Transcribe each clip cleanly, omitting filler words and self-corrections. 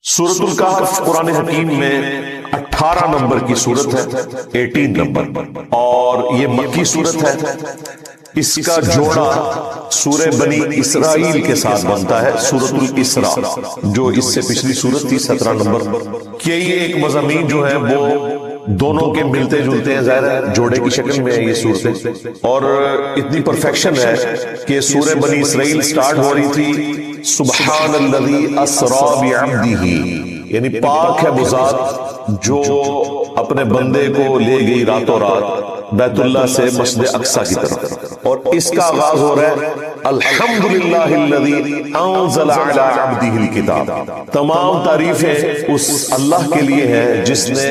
سورۃ الکہف قرآن حکیم میں 18 نمبر کی سورت ہے، 18 نمبر، اور یہ مکی سورت ہے۔ اس کا جوڑا سورہ بنی اسرائیل کے ساتھ بنتا ہے، سورۃ الاسراء، جو اس سے پچھلی سورت تھی 17 نمبر۔ کہ یہ ایک مضامین جو ہے وہ دونوں کے ملتے جلتے ہیں، ظاہر ہے جوڑے کی شکل میں ہے یہ صورتیں، اور اتنی پرفیکشن ہے کہ سورہ بنی اسرائیل سٹارٹ ہو رہی تھی سبحان الذی اسریٰ بعبدہ، یعنی پاک ہے وہ ذات جو اپنے بندے کو لے گئی راتوں رات بیت اللہ سے مسجد اقصیٰ کی طرف، اور اس کا آغاز ہو رہا ہے الحمدللہ الذی انزل علی عبدہ الکتاب۔ تمام تعریفیں اس اللہ کے لیے ہیں جس نے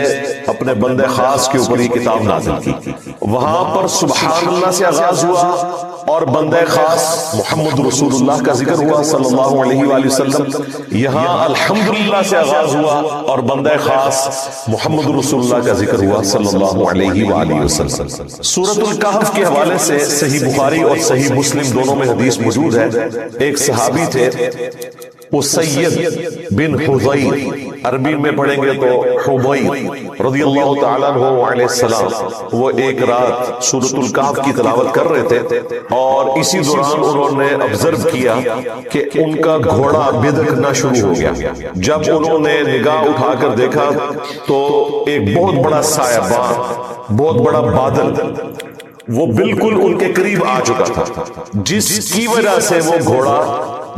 اپنے بندے خاص کے اوپر یہ کتاب نازل کی۔ وہاں پر سبحان اللہ سے آغاز ہوا اور بندے خاص محمد رسول اللہ کا ذکر ہوا صلی اللہ علیہ وآلہ وسلم۔ یہاں الحمدللہ سے آغاز ہوا اور بندے خاص محمد رسول اللہ کا ذکر ہوا صلی اللہ علیہ وآلہ وسلم۔ سورۃ الکہف کے حوالے سے صحیح بخاری اور صحیح مسلم دونوں میں حدیث موجود ہے۔ ایک صحابی تھے اسید بن حضیر، عربی میں پڑھیں گے تو حضیر رضی اللہ تعالیٰ عنہ علیہ السلام، وہ ایک رات سورۃ الکہف کی تلاوت کر رہے تھے اور اسی دوران انہوں نے آبزرو کیا کہ ان کا گھوڑا بدکنا شروع ہو گیا۔ جب انہوں نے نگاہ اٹھا کر دیکھا تو ایک بہت بڑا سایبان، بہت بڑا بادل وہ بالکل ان کے قریب آ چکا تھا، جس کی وجہ سے وہ گھوڑا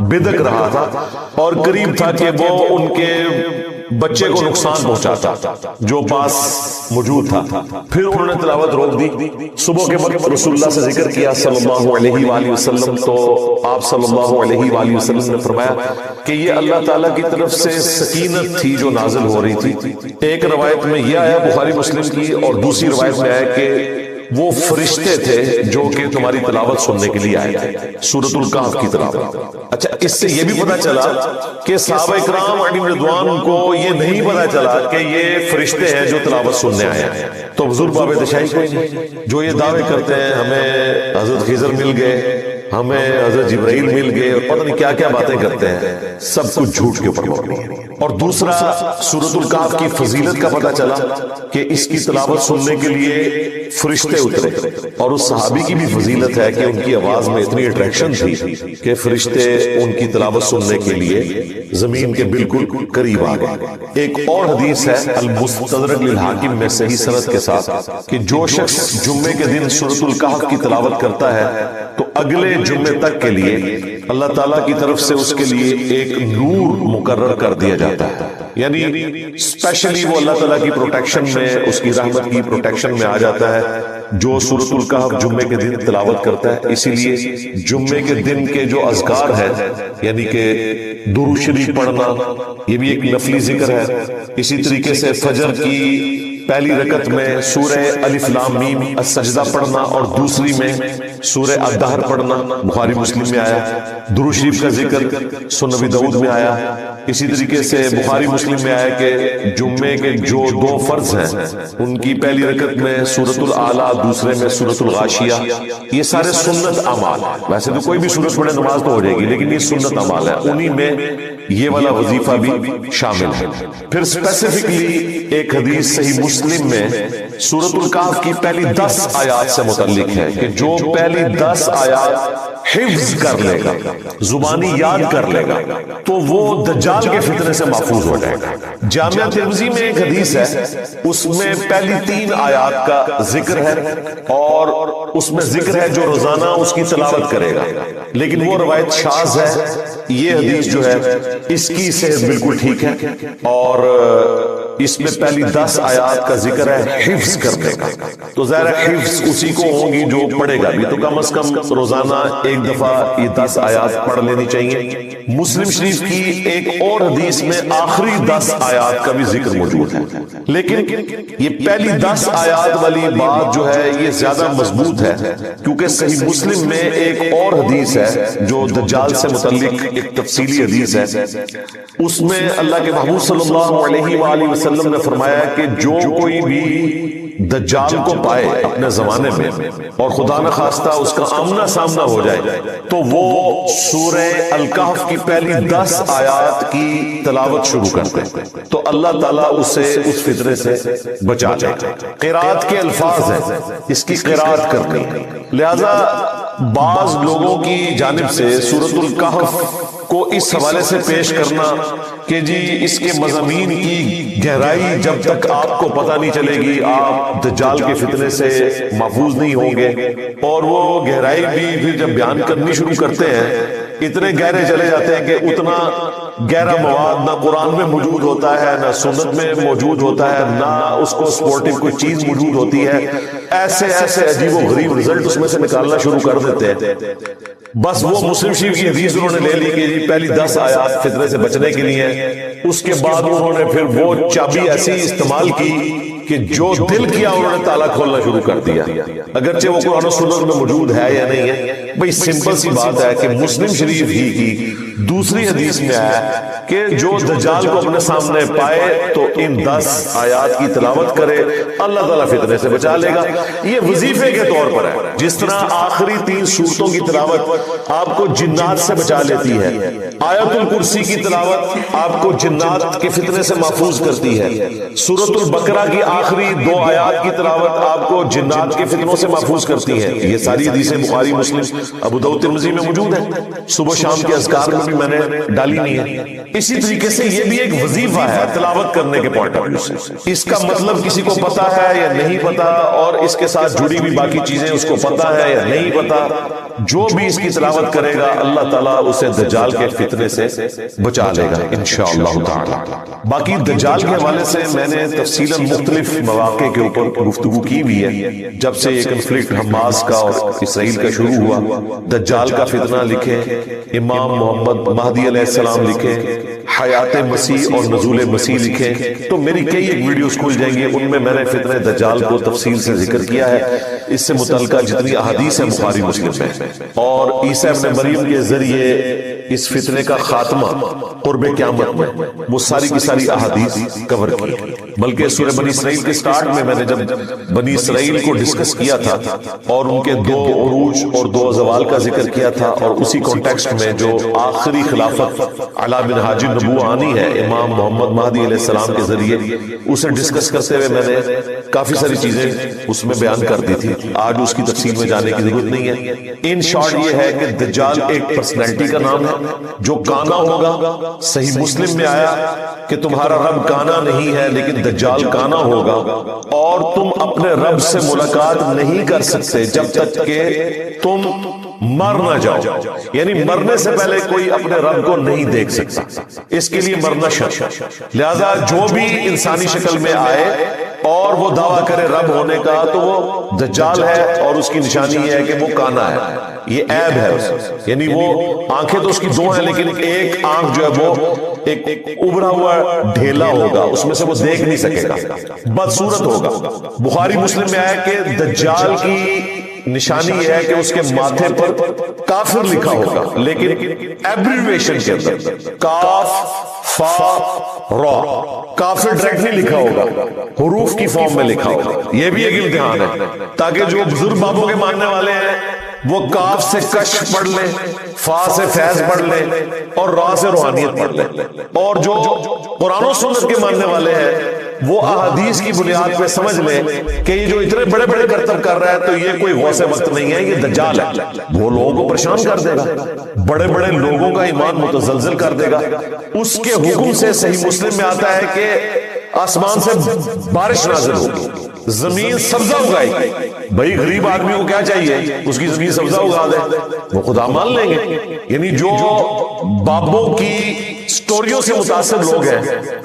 بدک رہا تھا اور قریب تھا کہ وہ ان کے بچے کو نقصان پہنچاتا جو پاس موجود تھا۔ پھر انہوں نے تلاوت روک دی۔ صبح کے وقت رسول اللہ سے ذکر کیا صلی اللہ علیہ وآلہ وسلم، تو آپ صلی اللہ علیہ وآلہ وسلم نے فرمایا کہ یہ اللہ تعالیٰ کی طرف سے سکینت تھی جو نازل ہو رہی تھی۔ ایک روایت میں یہ آیا بخاری مسلم کی، اور دوسری روایت میں آیا کہ وہ فرشتے تھے جو کہ تمہاری تلاوت سننے کے لیے آئے تھے، سورۃ الکہف کی تلاوت۔ اچھا، اس سے یہ بھی پتا چلا کہ صحابہ اکرام علیہم رضوان کو یہ نہیں پتا چلا کہ یہ فرشتے ہیں جو تلاوت سننے آئے ہیں۔ تو حضور باب تشیع کوئی نہیں جو یہ دعوے کرتے ہیں ہمیں حضرت خضر مل گئے، ہمیں حضرت جبرائیل مل گئے، اور پتہ نہیں کیا کیا باتیں کرتے ہیں، سب کچھ جھوٹ کے اوپر مبنی ہے۔ اور دوسرا سورۃ الکہف کی فضیلت کا پتہ چلا کہ اس کی تلاوت سننے کے لیے فرشتے اترے، اور اس صحابی کی بھی فضیلت ہے کہ ان کی آواز میں اتنی اٹریکشن تھی کہ فرشتے ان کی تلاوت سننے کے لیے زمین کے بالکل قریب آ گئے۔ ایک اور حدیث ہے المستدرک للحاکم میں صحیح سند کے ساتھ کہ جو شخص جمعے کے دن سورۃ الکہف کی تلاوت کرتا ہے تو اگلے جمعے تک کے لیے اللہ تعالیٰ کی طرف سے اس کے لیے ایک نور مقرر کر دیا جاتا ہے، یعنی اسپیشلی وہ اللہ تعالیٰ کی پروٹیکشن میں، اس کی رحمت کی پروٹیکشن میں آ جاتا ہے جو سورۃ الکہف جمعے کے دن تلاوت کرتا ہے۔ اسی لیے جمعے کے دن کے جو اذکار ہیں، یعنی کہ درود شریف پڑھنا، یہ بھی ایک نفلی ذکر ہے۔ اسی طریقے سے فجر کی پہلی رکعت میں سورہ الف لام میم السجدہ پڑھنا اور دوسری میں سورہ الدہر پڑھنا، بخاری مسلم میں آیا۔ درود شریف کا ذکر سنن نبی داؤد میں آیا۔ اسی طریقے سے بخاری مسلم میں آیا کہ جمعے کے جو دو فرض ہیں ان کی پہلی رکعت میں سورۃ الاعلیٰ، دوسرے میں سورۃ الغاشیہ، یہ سارے سنت اعمال، ویسے تو کوئی بھی سورت پڑھے نماز تو ہو جائے گی، لیکن یہ سنت اعمال ہے، انہی میں یہ والا وظیفہ بھی شامل ہے۔ پھر اسپیسیفکلی ایک حدیث صحیح مسلم میں سورۃ الکہف کی پہلی 10 آیات سے متعلق ہے کہ جو پہلی 10 آیات حفظ کر لے گا، زبانی یاد کر لے گا، تو وہ دجال کے فتنے سے محفوظ ہو جائے گا۔ جامعہ ترمذی میں ایک حدیث ہے، اس میں پہلی 3 آیات کا ذکر ہے، اور اس میں ذکر ہے جو روزانہ اس کی تلاوت کرے گا، لیکن وہ روایت شاذ ہے۔ یہ حدیث جو ہے اس کی صحت بالکل ٹھیک ہے، اور اس میں پہلی 10 آیات کا ذکر ہے حفظ کرنے کا، تو ظاہر حفظ اسی کو ہوں گی جو پڑھے گا بھی، تو کم از کم روزانہ ایک دفعہ یہ 10 آیات پڑھ لینی چاہیے۔ مسلم شریف کی ایک اور حدیث میں آخری 10 آیات کا بھی ذکر موجود ہے، لیکن یہ پہلی 10 آیات والی بات جو ہے یہ زیادہ مضبوط ہے، کیونکہ صحیح مسلم میں ایک اور حدیث ہے جو دجال سے متعلق ایک تفصیلی حدیث ہے۔ اس میں اللہ کے محبوب صلی اللہ علیہ وآلہ وسلم نے فرمایا کہ جو کوئی بھی دجال کو پائے اپنے زمانے میں اور خدا نہ خواستہ اس کا آمنا سامنا ہو جائے تو وہ سورہ الکہف کی پہلی 10 آیات کی تلاوت شروع کرتے ہیں تو اللہ تعالیٰ اسے اس فتنے سے بچا لے. قرات کے الفاظ ہیں، اس کی قرات کرنی، لہذا بعض لوگوں کی جانب سے سورۃ الکہف کو اس حوالے سے پیش کرنا کہ جی اس کے مضامین کی گہرائی جب تک آپ کو پتہ نہیں چلے گی آپ دجال کے فتنے سے محفوظ نہیں ہوں گے، اور وہ گہرائی بھی پھر جب بیان کرنی شروع کرتے ہیں اتنے گہرے چلے جاتے ہیں کہ اتنا گہرا مواد نہ قرآن میں موجود ہوتا ہے نہ سنت میں موجود ہوتا ہے نہ اس کو سپورٹیو کوئی چیز موجود ہوتی ہے. ایسے ایسے عجیب و غریب رزلٹ اس میں سے نکالنا شروع کر دیتے ہیں. بس وہ مسلم شریف کی حدیث انہوں نے لے لی کہ پہلی 10 آیات فتنے سے بچنے کے لیے، اس کے بعد انہوں نے پھر وہ چابی ایسی استعمال کی کہ جو دل کیا انہوں نے تالا کھولنا شروع کر دیا، اگرچہ وہ قرآن و سنت میں موجود ہے یا نہیں ہے. بھئی سمپل سی بات ہے کہ مسلم شریف ہی کی دوسری حدیث میں ہے کہ جو دجال کو اپنے سامنے پائے تو ان 10 آیات کی تلاوت کرے، اللہ تعالیٰ فتنے سے بچا لے گا. یہ وظیفے کے طور پر ہے، جس طرح آخری 3 سورتوں کی تلاوت آپ کو جنات سے بچا لیتی ہے، آیت الکرسی کی تلاوت آپ کو جنات کے فتنے سے محفوظ کرتی ہے، سورۃ البقرہ کی آخری 2 آیات کی تلاوت آپ کو جنات کے فتنوں سے محفوظ کرتی ہے. یہ ساری حدیثیں بخاری، مسلم، ابو داؤد، ترمذی میں موجود ہیں. صبح شام کے اذکار میں بھی میں نے ڈالی نہیں ہے. اسی طریقے سے یہ بھی ایک وظیفہ ہے تلاوت کرنے کے پوائنٹ آف ویو سے. اس کا مطلب کسی کو پتا ہے یا نہیں پتا، اور اس کے ساتھ جڑی ہوئی باقی چیزیں اس کو پتا ہے یا نہیں پتا، جو بھی اس کی تلاوت کرے گا اللہ تعالیٰ اسے دجال کے فتنے سے بچا لے گا انشاءاللہ تعالی. باقی دجال کے حوالے سے میں نے تفصیلاً مختلف مواقع کے اوپر گفتگو کی ہوئی ہے. جب سے یہ کنفلکٹ حماس کا اور اسرائیل کا شروع ہوا، دجال کا فتنہ لکھے، امام محمد مہدی علیہ السلام لکھے، حیات مسیح اور نزول مسیح لکھے، تو میری کئی ایک ویڈیوز کھل جائیں گے، ان میں نے فتنہ دجال کو تفصیل سے ذکر کیا ہے. اس سے متعلقہ جتنی احادیث ہیں بخاری مسلم میں، اور عیسیٰ ابن مریم کے ذریعے اس فتنے کا خاتمہ قرب قیامت میں، وہ ساری کی ساری احادیث کور کی. بلکہ سورہ بنی اسرائیل کے سٹارٹ میں نے جب بنی اسرائیل کو ڈسکس کیا تھا اور ان کے 2 عروج اور 2 زوال کا ذکر کیا تھا، اور اسی کانٹیکسٹ میں جو آخری خلافت علی منہاج النبوہ آنی ہے امام محمد مہدی علیہ السلام کے ذریعے، اسے ڈسکس کرتے ہوئے میں نے کافی ساری چیزیں اس میں بیان کر دی تھی. آج اس کی تفصیل میں جانے کی ضرورت نہیں ہے. ان شارٹ یہ ہے کہ دجال ایک پرسنالٹی کا نام ہے جو کانا ہوگا. صحیح مسلم میں آیا کہ تمہارا رب کانا نہیں ہے لیکن دجال کانا ہوگا، اور تم اپنے رب سے ملاقات نہیں کر سکتے جب تک کہ تم مر نہ جاؤ. یعنی مرنے سے پہلے کوئی اپنے رب کو نہیں دیکھ سکتا، اس کے لیے مرنا شرط. لہذا جو بھی انسانی شکل میں آئے اور وہ دعویٰ کرے رب ہونے کا تو وہ دجال ہے، اور اس کی نشانی یہ ہے کہ وہ کانا ہے. یہ عیب ہے اس، یعنی وہ آنکھیں تو اس کی 2 ہیں لیکن ایک آنکھ جو ہے وہ ایک ابھرا ہوا ڈھیلا ہوگا، اس میں سے وہ دیکھ نہیں سکے گا، بدصورت ہوگا. بخاری مسلم میں آیا کہ دجال کی نشانی یہ ہے کہ اس کے ماتھے پر کافر لکھا ہوگا، لیکن ایبریویشن کے اندر کاف فا را، کافر ڈائریکٹ نہیں لکھا ہوگا، حروف کی فارم میں لکھا ہوگا. یہ بھی ایک امتحان ہے تاکہ جو بزرگ بابوں کے ماننے والے ہیں وہ کاف سے کش پڑھ لیں، فا سے فیض پڑھ لیں، اور را سے روحانیت پڑھ لیں. اور جو قرآن و سنت کے ماننے والے ہیں وہ احادیث کی بنیاد پہ سمجھ لیں کہ یہ جو اتنے بڑے بڑے کرتب کر رہا ہے تو یہ کوئی غوث وقت نہیں ہے، یہ دجال ہے. وہ لوگوں کو پریشان کر دے گا، بڑے بڑے لوگوں کا ایمان متزلزل کر دے گا. اس کے حکم سے صحیح مسلم میں آتا ہے کہ آسمان سے بارش نازل ہوگی، زمین سبزہ اگائے گی. بھائی غریب آدمی کو کیا چاہیے؟ اس کی زمین سبزہ اگا دے، وہ خدا مان لیں گے. یعنی جو بابوں کی سٹوریوں سے متاثر لوگ ہیں،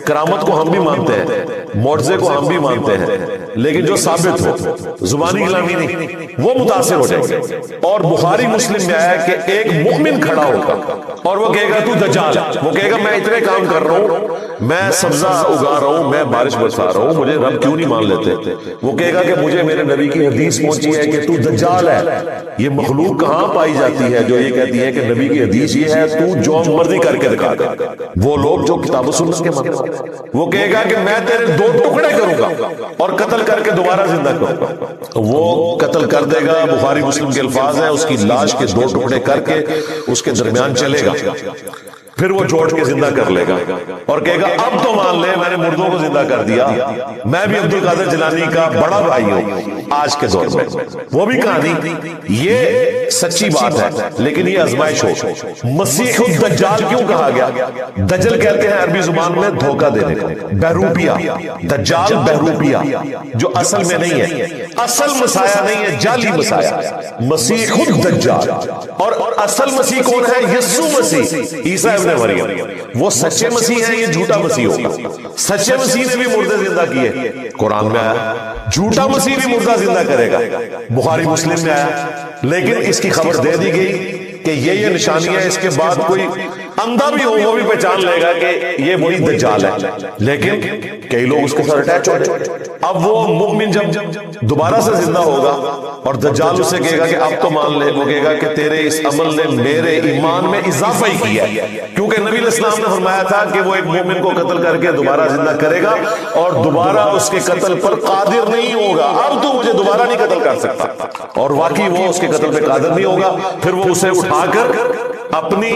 کرامت کو ہم بھی مانتے ہیں، معجزے کو ہم بھی مانتے ہیں، لیکن جو ثابت ہو، زبانی کلامی نہیں، وہ متاثر ہو جائے گے. اور بخاری مسلم میں آیا کہ ایک مومن کھڑا ہوگا اور وہ کہے گا تو دجال ہے. وہ کہے گا میں اتنے کام کر رہا ہوں، میں سبزہ اگا رہا ہوں، میں بارش برسا رہا ہوں، مجھے رب کیوں نہیں مان لیتے؟ وہ کہے گا کہ مجھے میرے نبی کی حدیث پہنچی ہے کہ تو دجال ہے. یہ مخلوق کہاں پائی جاتی ہے جو یہ کہتی ہے کہ نبی کی حدیث یہ ہے تو جو مرضی کر کے دکھا دے؟ وہ لوگ جو کتاب و سنت کے ماننے والے، وہ کہے گا کہ میں تیرے 2 ٹکڑے کروں گا اور قتل کر کے دوبارہ زندہ کروں گا، وہ قتل کر دے گا، بخاری مسلم کے الفاظ ہیں، اس کی لاش کے 2 ٹکڑے کر کے اس کے درمیان چلے گا، پھر وہ جوڑ کے زندہ کر لے گا اور کہے گا اب تو مان لے میں نے مردوں کو زندہ کر دیا، میں بھی عبد القادر جیلانی کا بڑا بھائی ہوں آج کے دور میں۔ وہ بھی کہانی یہ سچی بات ہے، لیکن یہ آزمائش ہو۔ مسیح الدجال کیوں کہا گیا؟ دجل کہتے ہیں عربی زبان میں دھوکہ دینے کو، بہروپیہ، دجال بہروپیہ، جو اصل میں نہیں ہے، اصل مسیح نہیں ہے، جعلی مسیح، مسیح الدجال۔ اور اصل مسیح کون ہے؟ یسوع مسیح، عیسیٰ ابن مریم۔ وہ سچے مسیح ہیں، یہ جھوٹا مسیح ہوگا۔ سچے مسیح نے بھی مردے زندہ کیے، قرآن میں آیا، جھوٹا مسیح بھی مردہ زندہ کرے گا، بخاری مسلم میں آیا، لیکن اس کی خبر دے دی گئی کہ یہ نشانی ہے، اس کے بعد کوئی اندھا بھی ہو وہ بھی پہچان لے گا کہ یہ وہی دجال ہے، لیکن کئی لوگ اس کے ساتھ اٹیچ ہو جائے۔ اب وہ مومن جب دوبارہ سے زندہ ہوگا اور دجال اسے کہے گا کہ اب تو مان لے، وہ کہے گا کہ تیرے اس عمل نے میرے ایمان میں اضافہ ہی کیا ہے، کیونکہ نبی علیہ السلام نے فرمایا تھا کہ وہ ایک مومن کو قتل کر کے دوبارہ زندہ کرے گا اور دوبارہ اس کے قتل پر قادر نہیں ہوگا، اب تو مجھے دوبارہ نہیں قتل کر سکتا، اور واقعی وہ اس کے قتل پہ قادر نہیں ہوگا، پھر وہ اسے اٹھا کر اپنی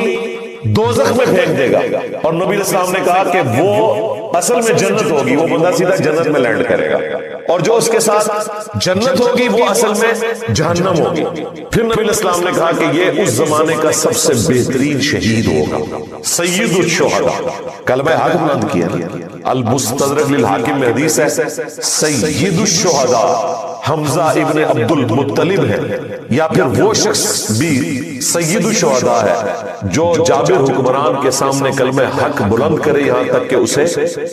دوزخ میں پھینک دے گا۔ اور نبی علیہ السلام نے کہا کہ وہ اصل میں جنت ہوگی، وہ بندہ سیدھا جنت میں لینڈ کرے گا، اور جو اس کے ساتھ جنت ہوگی وہ اصل میں جہنم ہوگی۔ پھر نبی علیہ السلام نے کہا کہ یہ اس زمانے کا سب سے بہترین شہید ہوگا، سید الشہداء، کلمہ حق بلند کیا، المستدرک للحاکم میں حدیث ہے، سید الشہداء حمزہ ابن عبد المطلب ہے، یا پھر وہ شخص بھی سید الشہداء ہے جو جابر حکمران کے سامنے کلمہ حق بلند کرے یہاں تک کہ اسے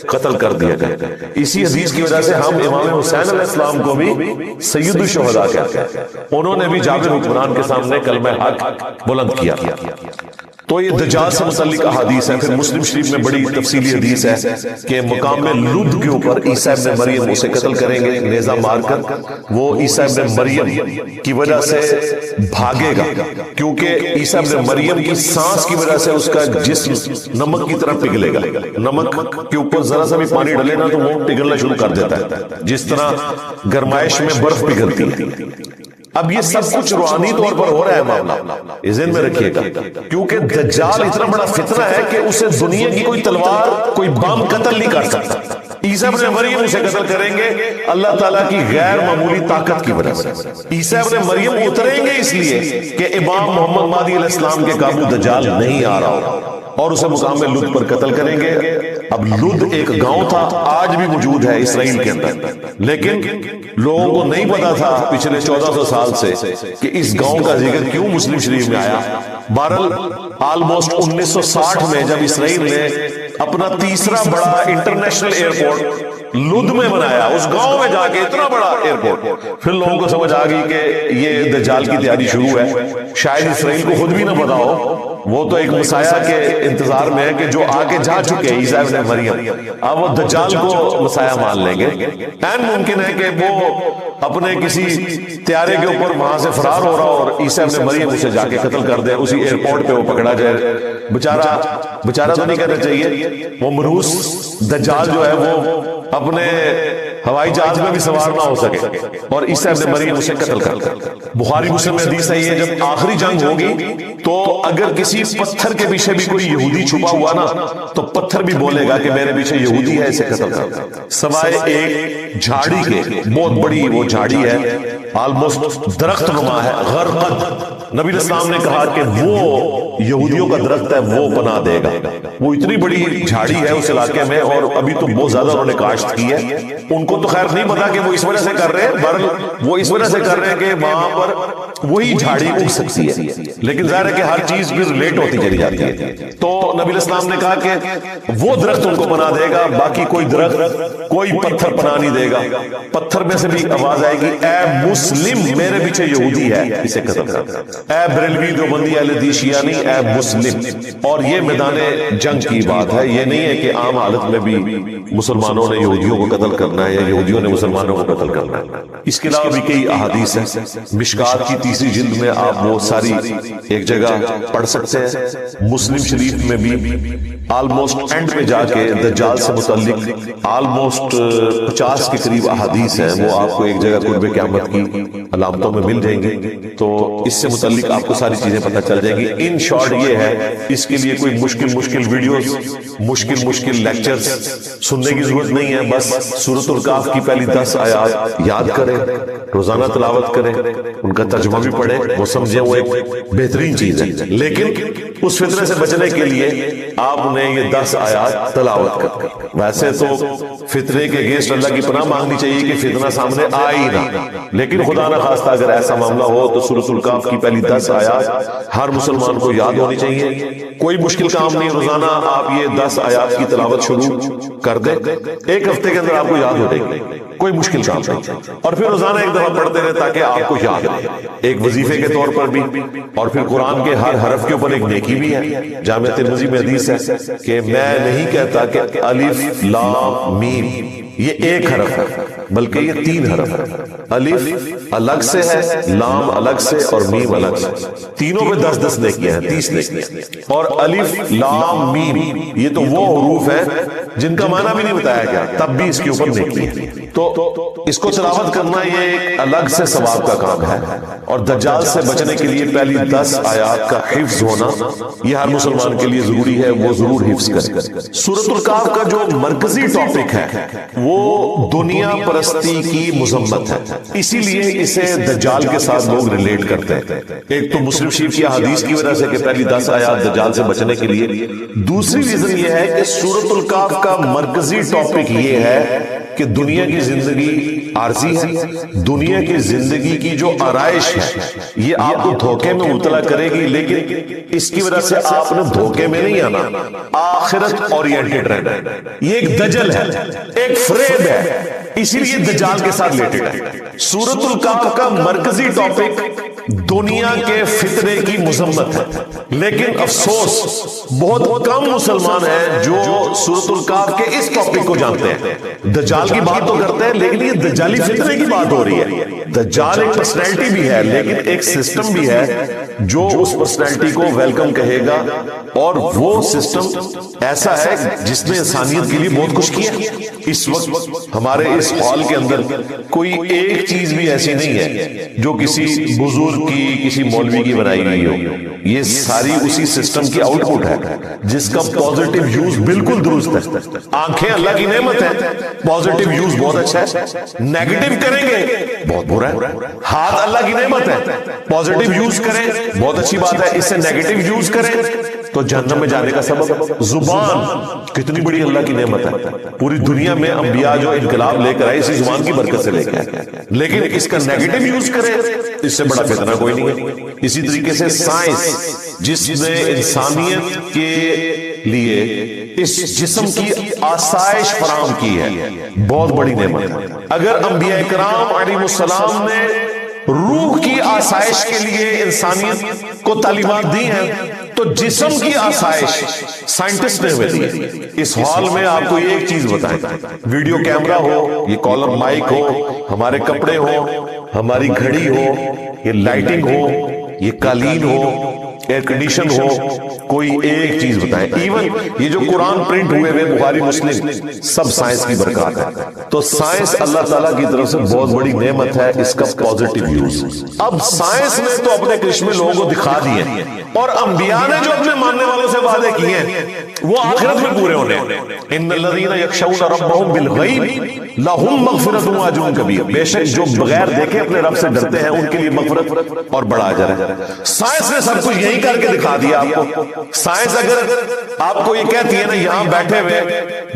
قتل کر دیا گیا۔ اسی حدیث کی وجہ سے ہم امام حسین علیہ السلام کو بھی سید الشہداء کہتے ہیں، انہوں نے بھی جابر حکمران کے سامنے کلمہ حق بلند کیا۔ تو یہ دجال سے متعلق احادیث ہے۔ پھر مسلم شریف میں بڑی تفصیلی حدیث ہے کہ مقام لد کے اوپر عیسیٰ ابن مریم اسے قتل کریں گے نیزہ مار کر، وہ عیسیٰ ابن مریم کی وجہ سے بھاگے گا، کیونکہ عیسیٰ ابن مریم کی سانس کی وجہ سے اس کا جسم نمک کی طرح پگھلے گا، نمک کے اوپر ذرا سا بھی پانی ڈلے نا تو وہ پگھلنا شروع کر دیتا ہے، جس طرح گرمائش میں برف پگھلتی ہے۔ اب یہ سب کچھ روحانی طور پر ہو رہا ہے معاملہ، یہ ذہن میں رکھیے گا، کیونکہ دجال اتنا بڑا فتنہ ہے کہ اسے دنیا کی کوئی تلوار کوئی بم قتل نہیں کر سکتا۔ عیسیٰ ابن مریم اسے قتل کریں گے اللہ تعالیٰ کی غیر معمولی طاقت کی وجہ سے۔ عیسیٰ ابن مریم اتریں گے اس لیے کہ امام محمد مہدی علیہ السلام کے قابو دجال نہیں آ رہا، اور اسے مقام لد پر قتل کریں گے۔ اب لد ایک گاؤں تھا، آج بھی موجود ہے اسرائیل کے اندر، لیکن لوگوں کو نہیں پتا تھا پچھلے 1400 سال سے کہ اس گاؤں کا ذکر کیوں مسلم شریف میں آیا۔ بہرحال آلموسٹ 1960 میں جب اسرائیل نے اپنا تیسرا بڑا انٹرنیشنل ایئرپورٹ لد میں بنایا، اس گاؤں میں جا کے اتنا بڑا ایئرپورٹ، پھر لوگوں کو سمجھ آ گئی کہ یہ دجال کی تیاری شروع ہے۔ شاید اسرائیل کو خود بھی نہ پتا ہو، وہ تو ایک مسیح کے انتظار میں ہے کہ جو آگے جا چکے ہیں عیسیٰ ابن مریم، اب وہ دجال کو مسیح مان لیں گے۔ این ممکن ہے کہ وہ اپنے کسی طیارے کے اوپر وہاں سے فرار ہو رہا اور عیسیٰ ابن مریم اسے جا کے قتل کر دے، اسی ایئرپورٹ پہ وہ پکڑا جائے۔ بچارہ تو نہیں کہنا چاہیے، وہ مروس دجال جو ہے وہ اپنے ہوائی جہاز میں بھی سوار نہ ہو سکے اور عیسیٰ ابن مریم اسے قتل کر دے۔ بخاری مسلم میں حدیث ہے یہ جب آخری جنگ ہوگی تو اگر کسی پتھر کے پیچھے بھی کوئی یہودی چھپا ہوا نا تو پتھر بھی بولے گا کہ میرے پیچھے یہودی ہے، اسے قتل کر دے، سوائے ایک جھاڑی کے، بہت بڑی وہ جھاڑی ہے، آلموسٹ درخت نما ہے، غرقد۔ نبی علیہ السلام نے کہا کہ وہ یہودیوں کا درخت ہے، وہ پناہ دے گا۔ وہ اتنی بڑی جھاڑی ہے اس علاقے میں، اور ابھی تو بہت زیادہ انہوں نے کاشت کی ہے۔ ان کو تو خیر نہیں پتا کہ وہ اس وجہ سے کر رہے ہیں، بہرحال وہ اس وجہ سے کر رہے ہیں کہ وہاں پر وہی جھاڑی اگ سکتی ہے، لیکن ظاہر ہے کہ ہر چیز بھی ریلیٹ ہوتی چلی جاتی ہے۔ تو نبی علیہ السلام نے کہا کہ وہ درخت ان کو پناہ دے گا، باقی کوئی درخت کوئی پتھر پناہ نہیں دے گا۔ پتھر میں سے بھی آواز آئے گی، اے مسلم میرے پیچھے یہودی ہے، اسے قتل کر۔ اے بریلوی دیوبندی اہل حدیث شیعہ نہیں، اے مسلم۔ اور یہ میدان جنگ کی بات ہے، یہ نہیں ہے کہ عام حالت میں بھی مسلمانوں نے یہودیوں کو قتل کرنا ہے یا یہودیوں نے مسلمانوں کو قتل کرنا ہے۔ اس کے علاوہ بھی کئی احادیث ہیں، مشکات کی 3 جلد میں آپ وہ ساری ایک جگہ پڑھ سکتے ہیں۔ مسلم شریف میں بھی آلموسٹ اینڈ پہ جا کے دجال سے متعلق آلموسٹ 50 کے قریب احادیث ہیں، وہ آپ کو ایک جگہ قرب قیامت کی علامتوں میں مل جائیں گے، تو اس سے متعلق آپ کو ساری چیزیں پتہ چل جائیں گی۔ ان شارٹ یہ ہے، اس کے لیے کوئی مشکل ویڈیوز، مشکل لیکچرز سننے کی ضرورت نہیں ہے، بس سورۃ الکہف کی پہلی 10 آیات یاد کریں، روزانہ تلاوت کریں، ان کا ترجمہ بھی پڑھیں، وہ سمجھیں وہ ایک بہترین چیز ہے۔ لیکن اس فتنے سے بچنے کے لیے آپ نے یہ 10 آیات تلاوت کریں۔ ویسے تو فتنے کے اگینسٹ اللہ کی پناہ مانگنی چاہیے کہ فتنہ سامنے آئے ہی نہ، لیکن خدا نہ خواستہ اگر ایسا معاملہ ہو تو سورۃ الکہف کی پہلی 10 آیات ہر مسلمان کو یاد ہونی چاہیے۔ کوئی مشکل کام نہیں، روزانہ آپ یہ 10 آیات کی تلاوت شروع کر دیں، ایک ہفتے کے اندر آپ کو یاد ہو جائے گی، کوئی مشکل کام نہیں، اور پھر روزانہ ایک دفعہ پڑھتے رہے تاکہ آپ کو یاد رہے، ایک وظیفے کے طور پر بھی، اور پھر قرآن کے ہر حرف کے اوپر ایک نیکی بھی ہے۔ جامع ترمذی میں حدیث ہے کہ میں نہیں کہتا کہ الف لام میم یہ ایک حرف ہے، بلکہ یہ 3 حرف ہے۔ الف الگ سے ہے، لام الگ سے، اور میم الگ سے، تینوں پہ 10 نیکیاں ہیں، 30 نیکیاں۔ اور الف لام میم یہ تو وہ حروف ہیں جن کا معنی بھی نہیں بتایا گیا، تب بھی اس کے اوپر نیکی ہے، تو اس کو تلاوت کرنا یہ ایک الگ سے ثواب کا کام ہے۔ اور دجال سے بچنے کے لیے پہلی 10 آیات کا حفظ ہونا یہ ہر مسلمان کے لیے ضروری ہے، وہ ضرور حفظ کرے۔ سورۃ الکہف کا جو مرکزی ٹاپک ہے وہ دنیا پرستی کی مذمت ہے، اسی لیے اسے دجال کے ساتھ لوگ ریلیٹ کرتے ہیں۔ ایک تو مسلم شریف کی حدیث کی وجہ سے کہ پہلی 10 آیات دجال سے بچنے کے لیے، دوسری ریزن یہ ہے کہ سورۃ الکہف کا مرکزی ٹاپک یہ ہے کہ دنیا کی زندگی عارضی ہے، دنیا کی زندگی کی جو آرائش ہے یہ آپ کو دھوکے میں مبتلا کرے گی، لیکن اس کی وجہ سے آپ نے دھوکے میں نہیں آنا، آخرت اورینٹڈ رہنا۔ یہ ایک دجل ہے، ایک فریب ہے، اسی لیے دجال کے ساتھ ریلیٹڈ ہے۔ سورۃ الکہف کا مرکزی ٹاپک دنیا کے فتنے کی مذمت ہے، لیکن افسوس بہت کم مسلمان ہیں جو سورۃ الکہف کے اس ٹاپک کو جانتے ہیں۔ دجال کی بات تو کرتے ہیں، لیکن یہ دجالی فتنے کی بات ہو رہی ہے۔ دجال ایک پرسنالٹی بھی ہے، لیکن ایک سسٹم بھی ہے جو اس پرسنالٹی کو ویلکم کہے گا، اور وہ سسٹم ایسا ہے جس نے انسانیت کے لیے بہت کچھ کیا۔ اس وقت ہمارے اس ہال کے اندر کوئی ایک چیز بھی ایسی نہیں ہے جو کسی بزرگ کی، کسی مولوی کی بنائی ہوئی ہو، یہ ساری اسی سسٹم کی آؤٹ پٹ ہے جس کا پازیٹیو یوز بالکل درست ہے۔ آنکھیں اللہ کی نعمت ہے، پازیٹیو یوز بہت اچھا ہے، نیگیٹو کریں گے بہت برا ہے۔ ہاتھ اللہ کی نعمت ہے، پازیٹیو یوز کریں بہت اچھی بات ہے، اس سے نیگیٹو یوز کریں تو جہنم میں جانے کا سبب ہے۔ زبان کتنی بڑی اللہ کی نعمت ہے، پوری دنیا میں انبیاء جو انقلاب لے کر آئے اسی زبان کی برکت سے لے کے آئے، لیکن اس کا نیگیٹو یوز کرے اس سے بڑا فتنہ کوئی نہیں ہے۔ اسی طریقے سے سائنس جس نے انسانیت کے لیے اس جسم کی آسائش فراہم کی ہے بہت بڑی نعمت ہے۔ اگر انبیاء کرام علیہ السلام نے روح کی آسائش کے لیے انسانیت کو تعلیمات دی ہیں تو جسم کی آسائش سائنٹسٹ نے ہمیں دی۔ اس ہال میں آپ کو ایک چیز بتائیں، ویڈیو کیمرہ ہو، یہ کالر مائک ہو، ہمارے کپڑے ہو، ہماری گھڑی ہو، یہ لائٹنگ ہو، یہ قالین ہو، ایئر کنڈیشن ہو، کوئی ایک چیز بتائیں، ایون یہ جو قرآن پرنٹ ہوئے ہوئے بخاری مسلم سب سائنس کی برکات ہے۔ تو سائنس اللہ تعالیٰ کی طرف سے بہت بڑی نعمت ہے، اس کا پازیٹیو یوز۔ اب سائنس نے تو اپنے کرشمے لوگوں کو دکھا دیے، اور انبیاء نے جو اپنے ماننے والوں سے وعدے کیے ہیں وہ آخرت میں پورے ہونے ہیں۔ ان الذین یخشون ربهم بالغیب لهم مغفرۃ واجر کبیر، بے شک جو بغیر دیکھے اپنے رب سے ڈرتے ہیں ان کے لیے مغفرت اور بڑا اجر ہے۔ سائنس نے سب کچھ یہی کر کے دکھا دیا آپ کو۔ سائنس اگر آپ کو یہ کہتی ہے نا یہاں بیٹھے ہوئے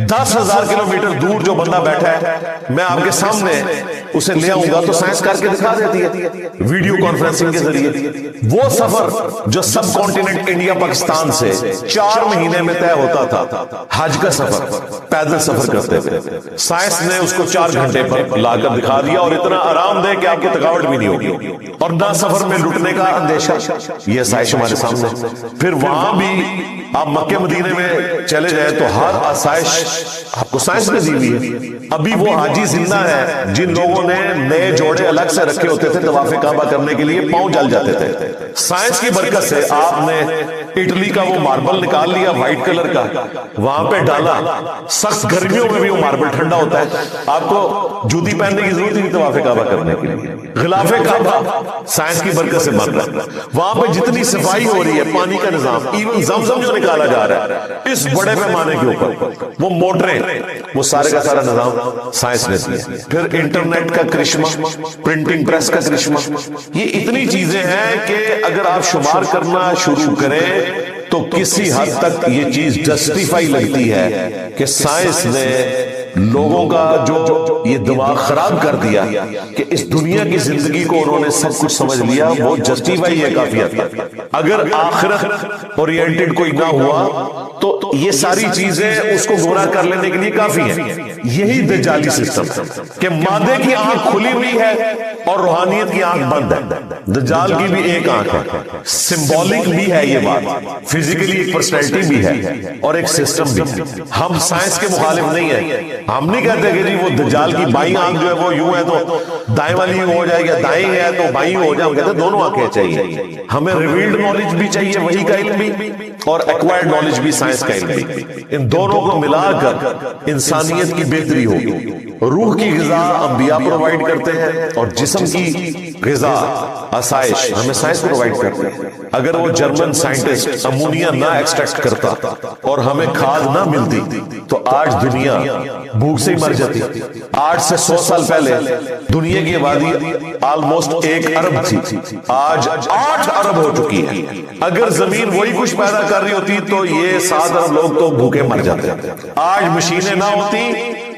10,000 کلومیٹر دور جو بندہ بیٹھا ہے میں آپ کے سامنے اسے لے آؤں گا تو سائنس کر کے دکھا دیتی ہے ویڈیو کانفرنسنگ کے ذریعے۔ وہ سفر جو سب کانٹیننٹ انڈیا پاکستان سے 4 مہینے میں طے ہوتا تھا، حج کا سفر پیدل سفر کرتے تھے، سائنس نے اس کو 4 گھنٹے پر لا کر دکھا دیا، اور اتنا آرام دہ کہ آپ کی تھکاوٹ بھی نہیں ہوگی، اور نہ سفر میں لٹنے کا اندیشہ۔ یہ سائنس ہمارے سامنے۔ پھر وہاں وہاں بھی آپ مکہ مدینے میں چلے جائیں تو ہر آسائش آپ کو سائنس نے دی ہوئی ہے. ابھی وہ حاجی زندہ ہے جن لوگوں نے نئے جوڑے الگ سے رکھے ہوتے تھے طواف کعبہ کرنے کے لیے، پاؤں جل جاتے تھے. سائنس کی برکت سے آپ نے اٹلی کا وہ ماربل نکال لیا وائٹ کلر کا، وہاں پہ ڈالا. سخت گرمیوں میں بھی وہ ماربل ٹھنڈا ہوتا ہے، آپ کو جوتی پہننے کی ضرورت نہیں طواف کعبہ کرنے کے لیے. غلاف کعبہ سائنس کی برکت سے بن رہا ہے. وہاں پہ جتنی صفائی ہو رہی ہے، پانی کا نظام، ایون زمزم جو نکالا جا رہا ہے اس بڑے پیمانے کے اوپر، وہ موٹریں، وہ سارے کا سارا نظام سائنس نے دیا. پھر انٹرنیٹ کا کرشمہ، پرنٹنگ پریس کا کرشمہ، یہ اتنی چیزیں ہیں کہ اگر آپ شمار کرنا شروع کریں تو کسی حد تک یہ چیز جسٹیفائی لگتی ہے کہ سائنس نے لوگوں کا جو یہ دماغ خراب کر دیا کہ اس دنیا کی زندگی کو انہوں نے سب کچھ سمجھ لیا، وہ جسٹیفائی ہے کافی حد تک. اگر آخرت اورینٹڈ کوئی نہ ہوا تو یہ ساری چیزیں اس کو گمراہ کر لینے کے لیے کافی ہیں. یہی دجالی سسٹم کہ مادے کی آنکھ کھلی ہوئی ہے اور روحانیت کی آنکھ بند ہے. دجال کی بھی ایک آنکھ ہے، سمبولک بھی ہے یہ بات، فزیکلی ایک پرسنالٹی بھی ہے اور ایک سسٹم بھی ہے. ہم سائنس کے مخالف نہیں ہیں، ہم نہیں کہتے کہ جی وہ دجال کی بائیں آنکھ جو ہے وہ یوں ہے تو دائیں والی ہو جائے گا، دائیں ہے تو بائیں ہو جائے. ہم کہتے ہیں دونوں آنکھیں چاہیے. ہمیں ریویلڈ نالج بھی چاہیے، وہی کا علم بھی، اور ایکوائرڈ نالج بھی، سائنس کا علم بھی. ان دونوں کو ملا کر انسانیت کی بہتری ہوگی. روح کی غذا انبیاء پرووائڈ کرتے ہیں اور جسم کی غذا آسائش ہمیں سائنس پرووائڈ کرتے ہیں. اگر وہ جرمن سائنٹسٹ امونیا نہ ایکسٹریکٹ کرتا اور ہمیں کھاد نہ ملتی تو آج دنیا بھوک سے ہی مر جاتی. 8 سے 100 سال پہلے دنیا کی آبادی آلموسٹ 1 ارب تھی، آج 8 ارب ہو چکی ہے. اگر زمین وہی کچھ پیدا کر رہی ہوتی تو یہ 7 ارب لوگ تو بھوکے مر جاتے. آج مشینیں نہ ہوتی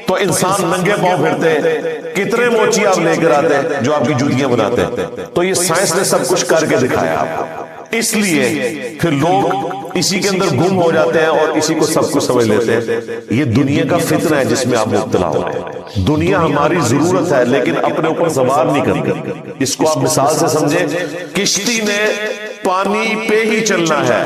تو انسان ننگے پاؤں پھرتے. کتنے موچی آپ لے کر آتے جو آپ کی جوتیاں بناتے. تو یہ سائنس نے سب کچھ کر کے دکھایا آپ کو. اس لیے پھر لوگ اسی کے اندر گم ہو جاتے ہیں اور اسی کو سب کچھ سمجھ لیتے ہیں. یہ دنیا کا فتنہ ہے جس میں آپ مبتلا ہو رہے ہیں. دنیا ہماری ضرورت ہے لیکن اپنے اوپر سوار نہیں کرتی. اس کو آپ مثال سے سمجھیں، کشتی نے پانی پہ ہی چلنا ہے،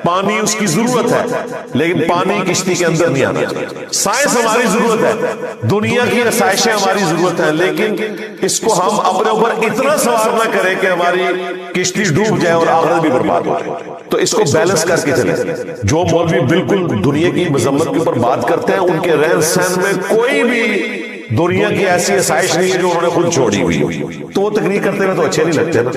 پانی اس کی ضرورت ہے لیکن پانی کشتی کے اندر نہیں آنا چاہیے. سائنس ہماری ضرورت ہے، دنیا کی آسائشیں ہماری ضرورت ہے، لیکن اس کو ہم اپنے اوپر اتنا سوار نہ کریں کہ ہماری کشتی ڈوب جائے اور آخرت بھی برباد ہو جائے. تو اس کو بیلنس کر کے چلیں. جو مولوی بالکل دنیا کی مذمت کے اوپر بات کرتے ہیں ان کے رہن سہن میں کوئی بھی دنیا کی ایسی آسائش نہیں ہے جو انہوں نے خود چھوڑی ہوئی، تو وہ تقریر کرتے ہوئے تو اچھے نہیں لگتے نا.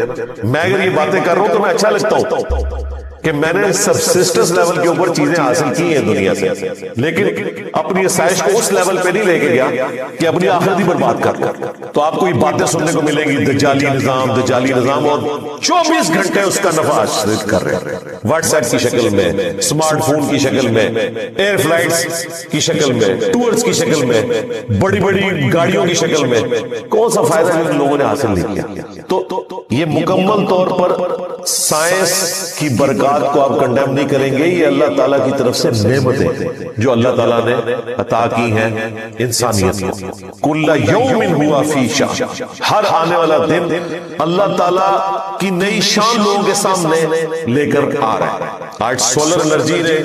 میں اگر یہ باتیں کر رہا ہوں تو میں اچھا لگتا ہوں کہ میں نے سبسسٹنس لیول کے اوپر چیزیں حاصل کی ہیں دنیا سے، لیکن اپنی آسائش کو اس لیول پہ نہیں لے کے گیا کہ اپنی آخرت ہی برباد کر. تو آپ کو یہ باتیں سننے کو ملیں گی، دجالی نظام، اور 24 گھنٹے اس کا نفع حاصل کر رہے ہیں. واٹس ایپ کی شکل میں، اسمارٹ فون کی شکل میں، ایئر فلائٹس کی شکل میں، ٹورز کی شکل میں، بڑی بڑی گاڑیوں کی شکل میں. کون سا فائدہ ہے لوگوں نے حاصل نہیں کیا؟ تو یہ مکمل طور پر سائنس کی برکات کو آپ کنڈیم نہیں کریں گے. یہ اللہ تعالیٰ کی طرف سے نعمتیں جو اللہ تعالیٰ نے عطا کی ہیں انسانیت کو. کل یوم ہوا فی شان، ہر آنے والا دن اللہ تعالیٰ کی نئی شان لوگوں کے سامنے لے کر آ رہا ہے. آج سولر انرجی نے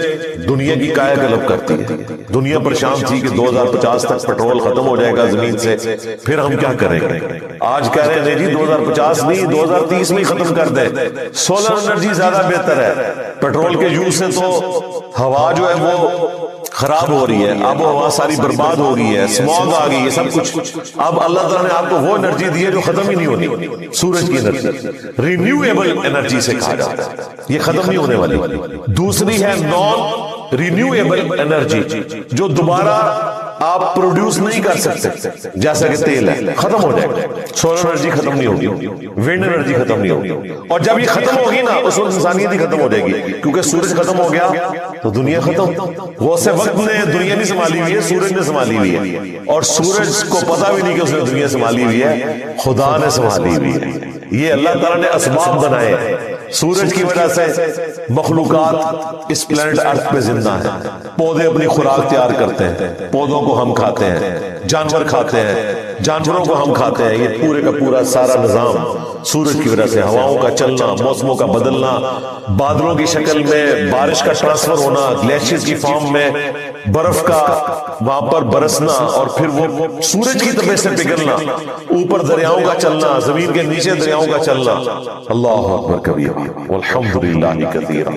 دنیا کی کایا کلب کرتی ہے. دنیا پریشان تھی کہ 2050 تک پیٹرول ختم ہو جائے گا زمین سے، پھر ہم کیا کریں گے؟ آج کہہ رہے ہیں جی 2050 نہیں 2030 میں ختم کر دیں. سولر انرجی زیادہ بہتر ہے. پیٹرول کے یوز سے تو ہوا جو ہے وہ خراب ہو رہی ہے، آب و ہوا ساری برباد ہو رہی ہے، اسموگ آ گئی ہے، سب کچھ. اب اللہ تعالیٰ نے آپ کو وہ انرجی دی ہے جو ختم ہی نہیں ہونی. سورج کی انرجی رینیویبل انرجی سے کہا جاتا ہے، یہ ختم نہیں ہونے والی. دوسری ہے نان رینیویبل انرجی جو دوبارہ آپ پروڈیوس نہیں کر سکتے، جیسا کہ تیل ہے، ختم ہو جائے گا. سولر انرجی ختم نہیں ہوگی، ونڈ انرجی ختم نہیں ہوگی، اور جب یہ ختم ہوگی نا اس وقت انسانیت ہی ختم ہو جائے گی، کیونکہ سورج ختم ہو گیا تو دنیا ختم. وہ سے وقت نے دنیا نہیں سنبھالی ہوئی ہے، سورج نے سنبھالی ہوئی ہے، اور سورج کو پتا بھی نہیں کہ اس نے دنیا سنبھالی ہوئی ہے، خدا نے سنبھالی ہوئی ہے. یہ اللہ تعالیٰ نے اسباب بنائے ہیں. سورج کی وجہ سے مخلوقات اس پلانٹ ارتھ پہ زندہ ہیں. پودے اپنی خوراک تیار کرتے ہیں، پودوں کو ہم کھاتے ہیں، جانور کھاتے ہیں. جانوروں کو ہم کھاتے ہیں، یہ پورے کا پورا سارا نظام سورج کی وجہ سے، ہواؤں کا چلنا، موسموں کا بدلنا، بادلوں کی شکل میں بارش کا ٹرانسفر ہونا، گلیشیئر کی فارم میں برف کا وہاں پر برسنا اور پھر وہ سورج کی طرف سے پگھلنا، اوپر دریاؤں کا چلنا، زمین کے نیچے دریاؤں کا چلنا. اللہ اکبر کبیرا والحمدللہ کثیرا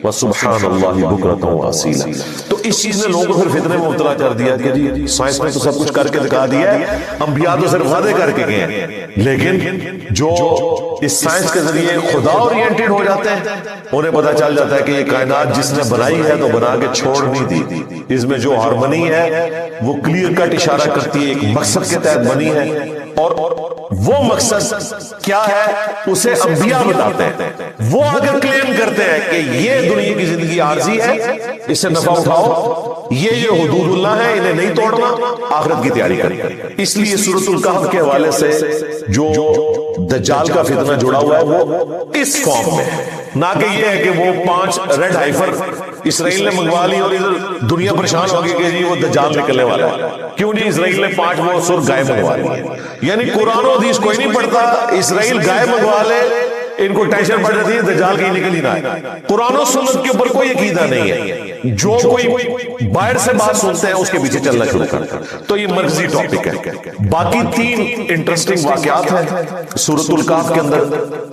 وسبحان اللہ بکرۃ واصیلا. تو اس چیز نے لوگوں کو پھر فتنے میں مبتلا کر دیا کہ جی سائنس نے تو سب کچھ کر کے دکھا دیا ہے، انبیاء تو صرف وعدے کر کے گئے ہیں، لیکن جو اس سائنس کے ذریعے خدا اورینٹڈ ہو جاتے ہیں انہیں پتہ چل جاتا ہے کہ یہ کائنات جس نے بنائی ہے تو بنا کے چھوڑ نہیں دی، اس میں جو ہارمنی ہے وہ کلیئر کٹ اشارہ کرتی ہے، ایک مقصد کے تحت بنی ہے، اور وہ مقصد کیا ہے اسے انبیاء بتاتے ہیں. وہ اگر کلیم کرتے ہیں کہ یہ دنیا کی زندگی عارضی ہے، اس سے نفع اٹھاؤ، یہ حدود اللہ ہے، انہیں نہیں توڑنا، آخرت کی تیاری کریں. اس لیے سورۃ الکہف کے حوالے سے جو دجال کا فتنہ جڑا ہوا ہے وہ اس فارم میں ہے، نہ کہ یہ ہے کہ وہ 5 ریڈ ہائفر اسرائیل نے منگوا لی اور ادھر دنیا پریشان ہو گئی کہ جی وہ دجال نکلنے والا ہے. کیوں نہیں اسرائیل نے 5 وہ سر گائے منگوا لی؟ یعنی قرآن و حدیث کوئی نہیں پڑھتا، اسرائیل گائے منگوا لے، ان کو ٹینشن پڑ جاتی ہے دجال کہیں نکل ہی نہ آئے. قرآن و سنت کے اوپر کوئی عقیدہ نہیں ہے، جو کوئی باہر سے بات سنتے ہیں اس کے پیچھے چلنا شروع کرتا ہے. تو یہ مرکزی ٹاپک ہے. باقی 3 انٹرسٹنگ واقعات ہیں سورۃ الکہف کے اندر،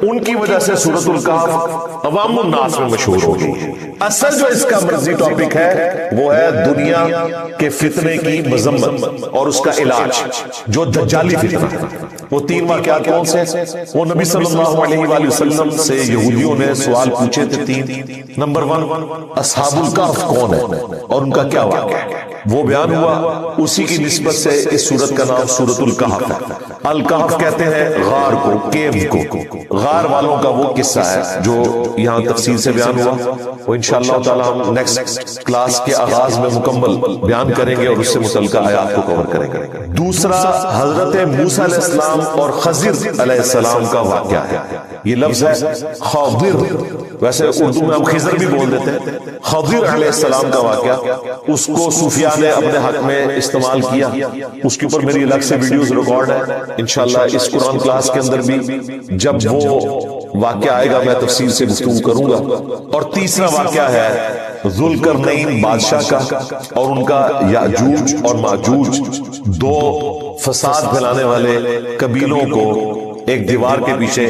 ان کی وجہ سے سورۃ الکہف عوام الناس میں مشہور ہو گئی. اصل جو اس کا مرکزی ٹاپک ہے وہ ہے دنیا کے فتنے کی مذمت اور اس کا علاج، جو دجالی فتنہ. وہ 3 واقعات کون سے؟ وہ نبی صلی اللہ علیہ وآلہ وسلم سے یہودیوں نے سوال پوچھے تھے 3. نمبر 1 اصحاب الکہف کون ہے اور ان کا کیا واقعہ ہے، وہ بیان ہوا. اسی کی نسبت سے اس سورت کا نام سورۃ الکہف ہے. الکہف کہتے ہیں غار کو، کیو کو. غار والوں کا وہ قصہ ہے جو یہاں تفصیل سے بیان ہوا. وہ انشاءاللہ تعالی ہم نیکسٹ کلاس کے آغاز میں مکمل بیان کریں گے اور اس سے متعلقہ آیات کو کور کریں گے. دوسرا حضرت موسیٰ علیہ السلام اور خضر علیہ السلام کا واقعہ ہے. یہ لفظ ہے خضر، ویسے اردو میں ہم خضر بھی بول دیتے ہیں. خضر علیہ السلام کا واقعہ، اس کو صوفیاء نے اپنے حق میں استعمال کیا. اس کے اوپر میری الگ سے ویڈیوز ریکارڈ ہے، انشاءاللہ اس قرآن کلاس کے اندر بھی جب وہ واقعہ آئے گا میں تفصیل سے گفتگو کروں گا. اور تیسرا واقعہ ہے ذوالقرنین بادشاہ کا اور ان کا یاجوج اور ماجوج، 2 فساد پھیلانے والے قبیلوں کو ایک دیوار کے پیچھے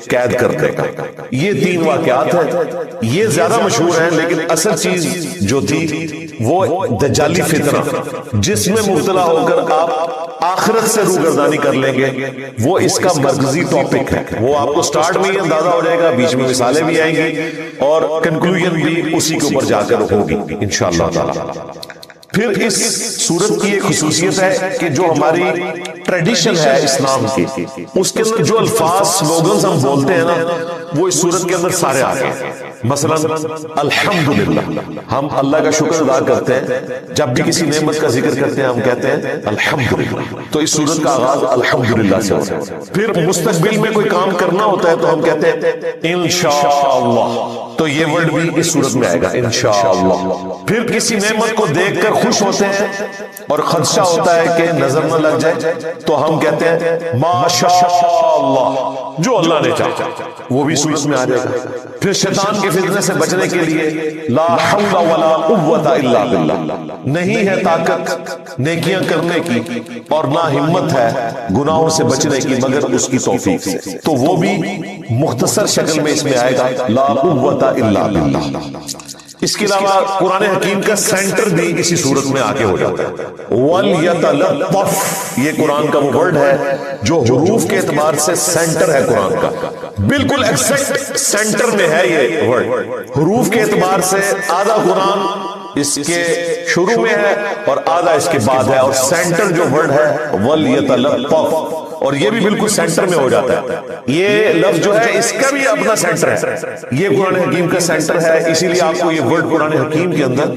قید کر دے گا. یہ 3 واقعات ہیں، یہ زیادہ مشہور ہیں، لیکن اصل چیز جو تھی وہ دجالی فتنہ جس میں مبتلا ہو کر آپ آخرت سے روگردانی کر لیں گے، وہ اس کا مرکزی ٹاپک ہے. وہ آپ کو سٹارٹ میں ہی اندازہ ہو جائے گا، بیچ میں مثالیں بھی آئیں گی اور کنکلوژن بھی اسی کے اوپر جا کر ہوگی انشاءاللہ تعالی. پھر اس سورت کی ایک خصوصیت ہے کہ جو ہماری ٹریڈیشن ہے اسلام کی، اس کے اندر جو الفاظ سلوگنز ہم بولتے ہیں نا وہ اس سورت کے اندر سارے آ گئے. مثلا الحمدللہ، ہم اللہ کا شکر ادا کرتے ہیں، جب بھی کسی نعمت کا ذکر کرتے ہیں ہم کہتے ہیں الحمدللہ. تو اس سورت کا آغاز الحمدللہ سے ہوتا ہے. پھر مستقبل میں کوئی کام کرنا ہوتا ہے تو ہم کہتے ہیں انشاءاللہ، تو یہ ورڈ بھی اس سورت میں آئے گا انشاءاللہ. پھر کسی نعمت کو دیکھ کر خوش ہوتے ہیں اور خدشہ ہوتا ہے کہ نظر نہ لگ جائے تو ہم کہتے ہیں ماشاءاللہ، جو اللہ نے چاہا، وہ بھی سورت میں آ جائے گا. پھر شیطان کے فتنے سے بچنے کے لیے لا حول ولا قوت الا باللہ، نہیں ہے طاقت نیکیاں کرنے کی اور نہ ہمت ہے گناہوں سے بچنے کی مگر اس کی توفیق سے. تو وہ بھی مختصر شکل میں اس میں آئے گا لا قوت الا باللہ. اس کے علاوہ قرآن حکیم کا سینٹر بھی اسی صورت میں آگے ہو جاتا ہے. وَلْيَتَلَطَّفْ، یہ قرآن کا وہ ورڈ ہے جو حروف کے اعتبار سے سینٹر ہے قرآن کا، بالکل ایگزیکٹ سینٹر میں ہے یہ ورڈ. حروف کے اعتبار سے آدھا قرآن اس کے شروع میں ہے اور آدھا اس کے بعد ہے، اور سینٹر جو ورڈ ہے وَلْيَتَلَطَّفْ، اور یہ بھی بالکل سینٹر میں ہو جاتا ہے. یہ لفظ جو ہے اس کا بھی اپنا سینٹر ہے، یہ قرآن حکیم کا سینٹر ہے، اسی لیے آپ کو یہ ورڈ قرآن حکیم کے اندر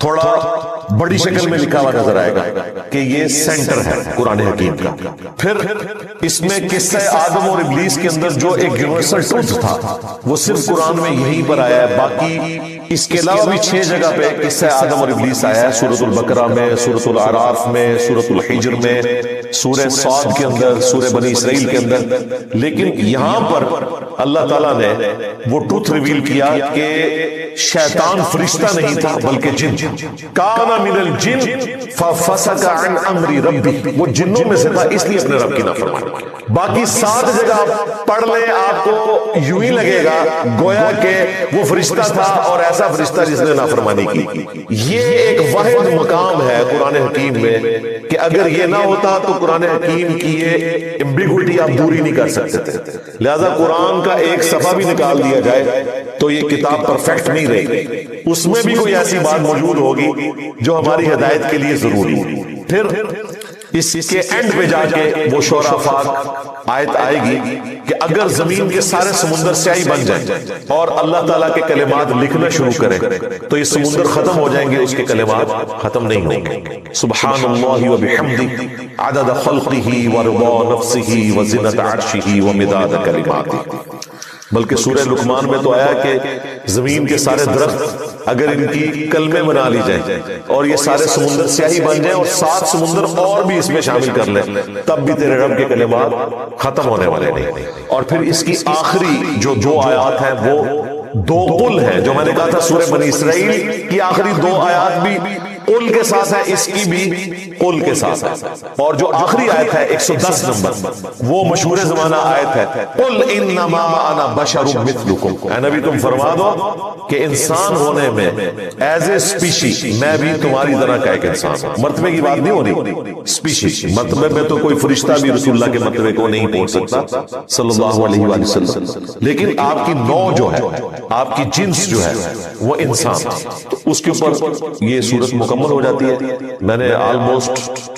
تھوڑا بڑی شکل میں لکھا ہوا نظر آئے گا کہ یہ سینٹر ہے قرآن حکیم کا. پھر اس میں قصہ آدم اور ابلیس کے اندر جو ایک یونیورسل ٹروتھ تھا وہ صرف قرآن میں یہیں پر آیا ہے، باقی اس کے علاوہ بھی 6 جگہ پہ قصہ آدم اور ابلیس آیا ہے، سورۃ البقرہ میں، سورۃ الاعراف میں، سورۃ الحجر میں، سورہ صاد کے اندر، سورہ بنی اسرائیل کے اندر۔ لیکن یہاں پر اللہ تعالیٰ نے وہ ٹروتھ ریویل کیا کہ شیطان فرشتہ نہیں تھا بلکہ جن، کان من الجن ففسق عن امر ربہ، وہ جنوں میں سے تھا اس لیے اپنے رب کی نافرمانی کی۔ باقی 7 جگہ پڑھ لیں آپ کو یوں ہی لگے گا گویا کہ وہ فرشتہ تھا اور ایسا فرشتہ جس نے نافرمانی کی۔ یہ ایک واحد مقام ہے قرآن حکیم میں کہ اگر یہ نہ ہوتا تو قرآن حکیم کی یہ ایمبیگوٹی آپ دوری نہیں کر سکتے تھے۔ لہذا قرآن کا ایک صفحہ بھی نکال دیا جائے تو یہ کتاب پرفیکٹ نہیں رہے گی، اس میں بھی کوئی ایسی بات موجود ہوگی جو ہماری ہدایت کے لیے ضروری ہے۔ پھر اس کے اینڈ پہ جا کے وہ شورا فاق آیت آئے گی کہ اگر زمین کے سارے سمندر سیاہی بن جائیں اور اللہ تعالیٰ کے کلمات لکھنا شروع کریں تو یہ سمندر ختم ہو جائیں گے، اس کے کلمات ختم نہیں ہوں گے۔ سبحان اللہ وبحمدہ عدد خلقہ ورضا نفسہ وزنۃ عرشہ ومداد کلماتہ۔ بلکہ سورہ لقمان میں تو آیا کہ زمین کے سارے درخت اگر ان کی کلمے بنا لی جائیں اور یہ سارے سمندر سیاہی بن جائیں اور 7 سمندر اور بھی اس میں شامل کر لیں تب بھی تیرے رب کے کلمات ختم ہونے والے نہیں۔ اور پھر اس کی آخری جو 2 آیات ہیں وہ 2 قل ہیں، جو میں نے کہا تھا سورہ بنی اسرائیل کی آخری 2 آیات بھی قل کے ساتھ ہے، اس کی بھی قل کے ساتھ ہے۔ اور جو آخری آیت ہے 110 نمبر وہ مشہور زمانہ آیت ہے، قل انما انا بشر مثلکم، اے نبی تم فرما دو کہ انسان ہونے میں ایز اے اسپیشی میں بھی تمہاری طرح کا ایک انسان ہوں۔ مرتبے کی بات نہیں ہو رہی، اسپیشی مرتبے میں تو کوئی فرشتہ بھی رسول اللہ کے مرتبے کو نہیں پہنچ سکتا صلی اللہ علیہ وآلہ وسلم، لیکن آپ کی نوع جو ہے، آپ کی جنس جو ہے وہ انسان، تو اس کے اوپر یہ صورت مکمل ہو جاتی ہے۔ میں نے آلموسٹ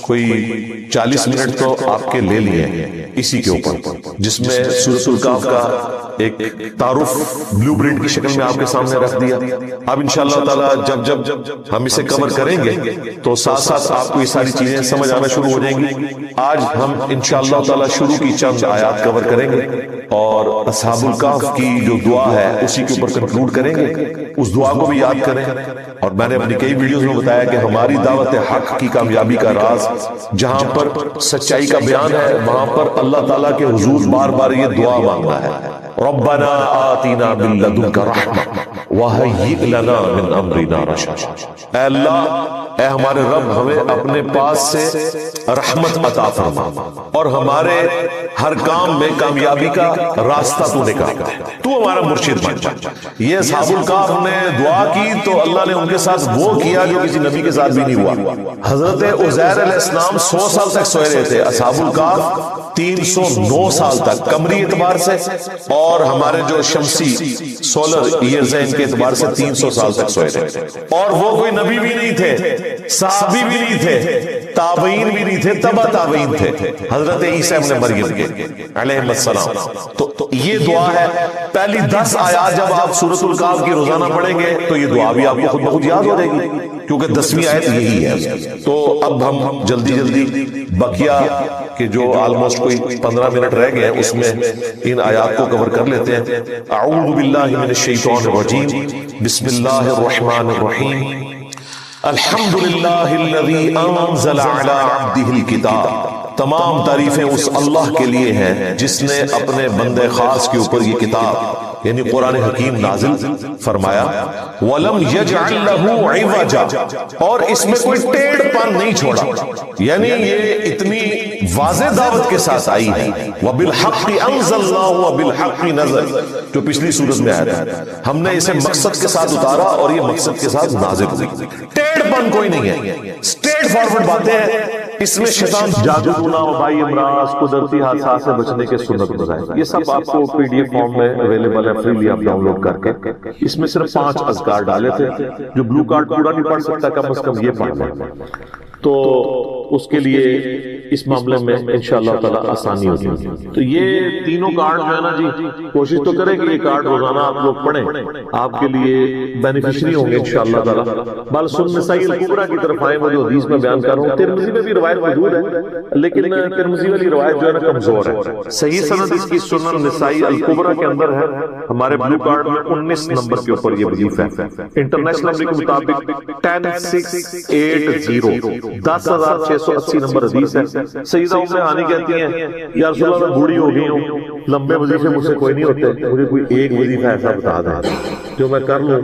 کوئی 40 منٹ تو آپ کے لے لیے ہیں اسی کے اوپر، جس میں سورۃ الکہف کا ایک تعارف بلو پرنٹ کی شکل میں آپ کے سامنے رکھ دیا۔ اب انشاءاللہ تعالی جب ہم اسے کور کریں گے تو ساتھ ساتھ آپ کو یہ ساری چیزیں سمجھ آنا شروع ہو جائیں گی۔ آج ہم انشاءاللہ تعالی شروع کی چند آیات کور کریں گے اور اصحاب الکہف کی جو دعا ہے اسی کے اوپر کنکلوڈ کریں گے، اس دعا کو بھی یاد کریں۔ اور میں نے اپنی کئی ویڈیوز میں بتایا کہ ہماری دعوت حق کی کامیابی کا راز جہاں پر سچائی کا بیان ہے وہاں پر اللہ تعالیٰ کے حضور بار بار یہ دعا مانگنا ہے، ربنا آتنا من لدنک رحمہ وہیئ لنا من امرنا رشدا۔ اے اللہ، اے ہمارے رب، ہمیں اپنے پاس سے رحمت عطا فرما اور ہمارے ہر کام میں کامیابی کا راستہ تو نکال دے، تو ہمارا مرشد بن جا۔ یہ اصحاب الکہف نے دعا کی تو اللہ نے ان کے ساتھ وہ کیا جو کسی نبی کے ساتھ بھی نہیں ہوا۔ حضرت عزیر علیہ السلام 100 سال تک سوئے رہے تھے، اصحاب الکہف 309 سال تک قمری اعتبار سے، اور ہمارے جو شمسی سولر ایئرز ہیں ان کے اعتبار سے 300 سال تک سوئے رہے، اور وہ کوئی نبی بھی نہیں تھے، صحابی بھی نہیں تھے، تابعین بھی نہیں تھے، تبع تابعین تھے، حضرت عیسیٰ ابن مریم کے علیہ السلام۔ تو یہ دعا ہے، پہلی 10 آیات جب آپ سورۃ الکہف کی روزانہ پڑھیں گے تو یہ دعا بھی آپ کو خود بخود یاد ہو جائے گی، کیونکہ 10ویں آیت یہی ہے۔ تو اب ہم جلدی بقیہ کہ جو آلموسٹ کوئی 15 منٹ رہ گئے اس میں ان آیات کو کور کر لیتے ہیں۔ اعوذ باللہ من الشیطان الرجیم، بسم اللہ الرحمن الرحیم، الحمد للہ الذی انزل علی عبدہ الکتاب، تمام تعریفیں اس اللہ کے لیے ہیں جس نے اپنے بندے خاص کے اوپر یہ کتاب یعنی قرآن حکیم نازل فرمایا، وَلَمْ يَجْعَلْ لَهُ عِوَجًا، اور اس میں کوئی ٹیڑھ پن نہیں چھوڑا، یعنی یہ اتنی واضح دعوت کے ساتھ آئی ہے۔ وَبِالْحَقِّ أَنزَلْنَاهُ وَبِالْحَقِّ نَزَلَ، جو پچھلی سورت میں آیا تھا، ہم نے اسے مقصد کے ساتھ اتارا اور یہ مقصد کے ساتھ نازل ہوئی۔ ٹیڑھ پن کوئی نہیں ہے، اسٹریٹ فارورڈ باتیں ہیں، اس میں شیطان جادو ٹونا وبائی امراض قدرتی حادثات سے بچنے کے سنت بتائے، یہ سب آپ کو PDF فارم میں اویلیبل ہے، فریلی آپ ڈاؤن لوڈ کر کے۔ اس میں صرف 5 اذکار ڈالے تھے، جو بلو کارڈ پورا نہیں پڑھ سکتا کم از کم یہ پڑھ لیں۔ تو اس کے لیے اس معاملے میں انشاءاللہ تعالی آسانی ہوگی۔ تو یہ تینوں کارڈ جو ہے نا جی، کوشش تو کریں کہ یہ کارڈ روزانہ آپ لوگ پڑھیں، آپ کے لیے بینیفیشری ہوں گے انشاءاللہ تعالی۔ بل سن نسائی الکبریٰ کی طرف آئیں، وہ جو حدیث میں بیان کر رہا ہوں، ترمذی میں بھی روایت موجود ہے لیکن ترمذی والی روایت جو ہے نا کمزور ہے، صحیح سند اس کی سنن نسائی الکبریٰ کے اندر ہے، ہمارے بلو کارڈ میں 19 نمبر کے اوپر یہ حدیث ہے۔ انٹرنیشنل نمبر کے مطابق 10680 10,680 نمبر حدیث ہے۔ سیدہ ام ہانی کہتی ہیں یا رسول اللہ میں بوڑھی ہو گئی ہوں، لمبے وظیفے مجھ سے کوئی نہیں ہوتے، مجھے کوئی ایک وظیفہ ایسا بتا دیں جو میں کر لوں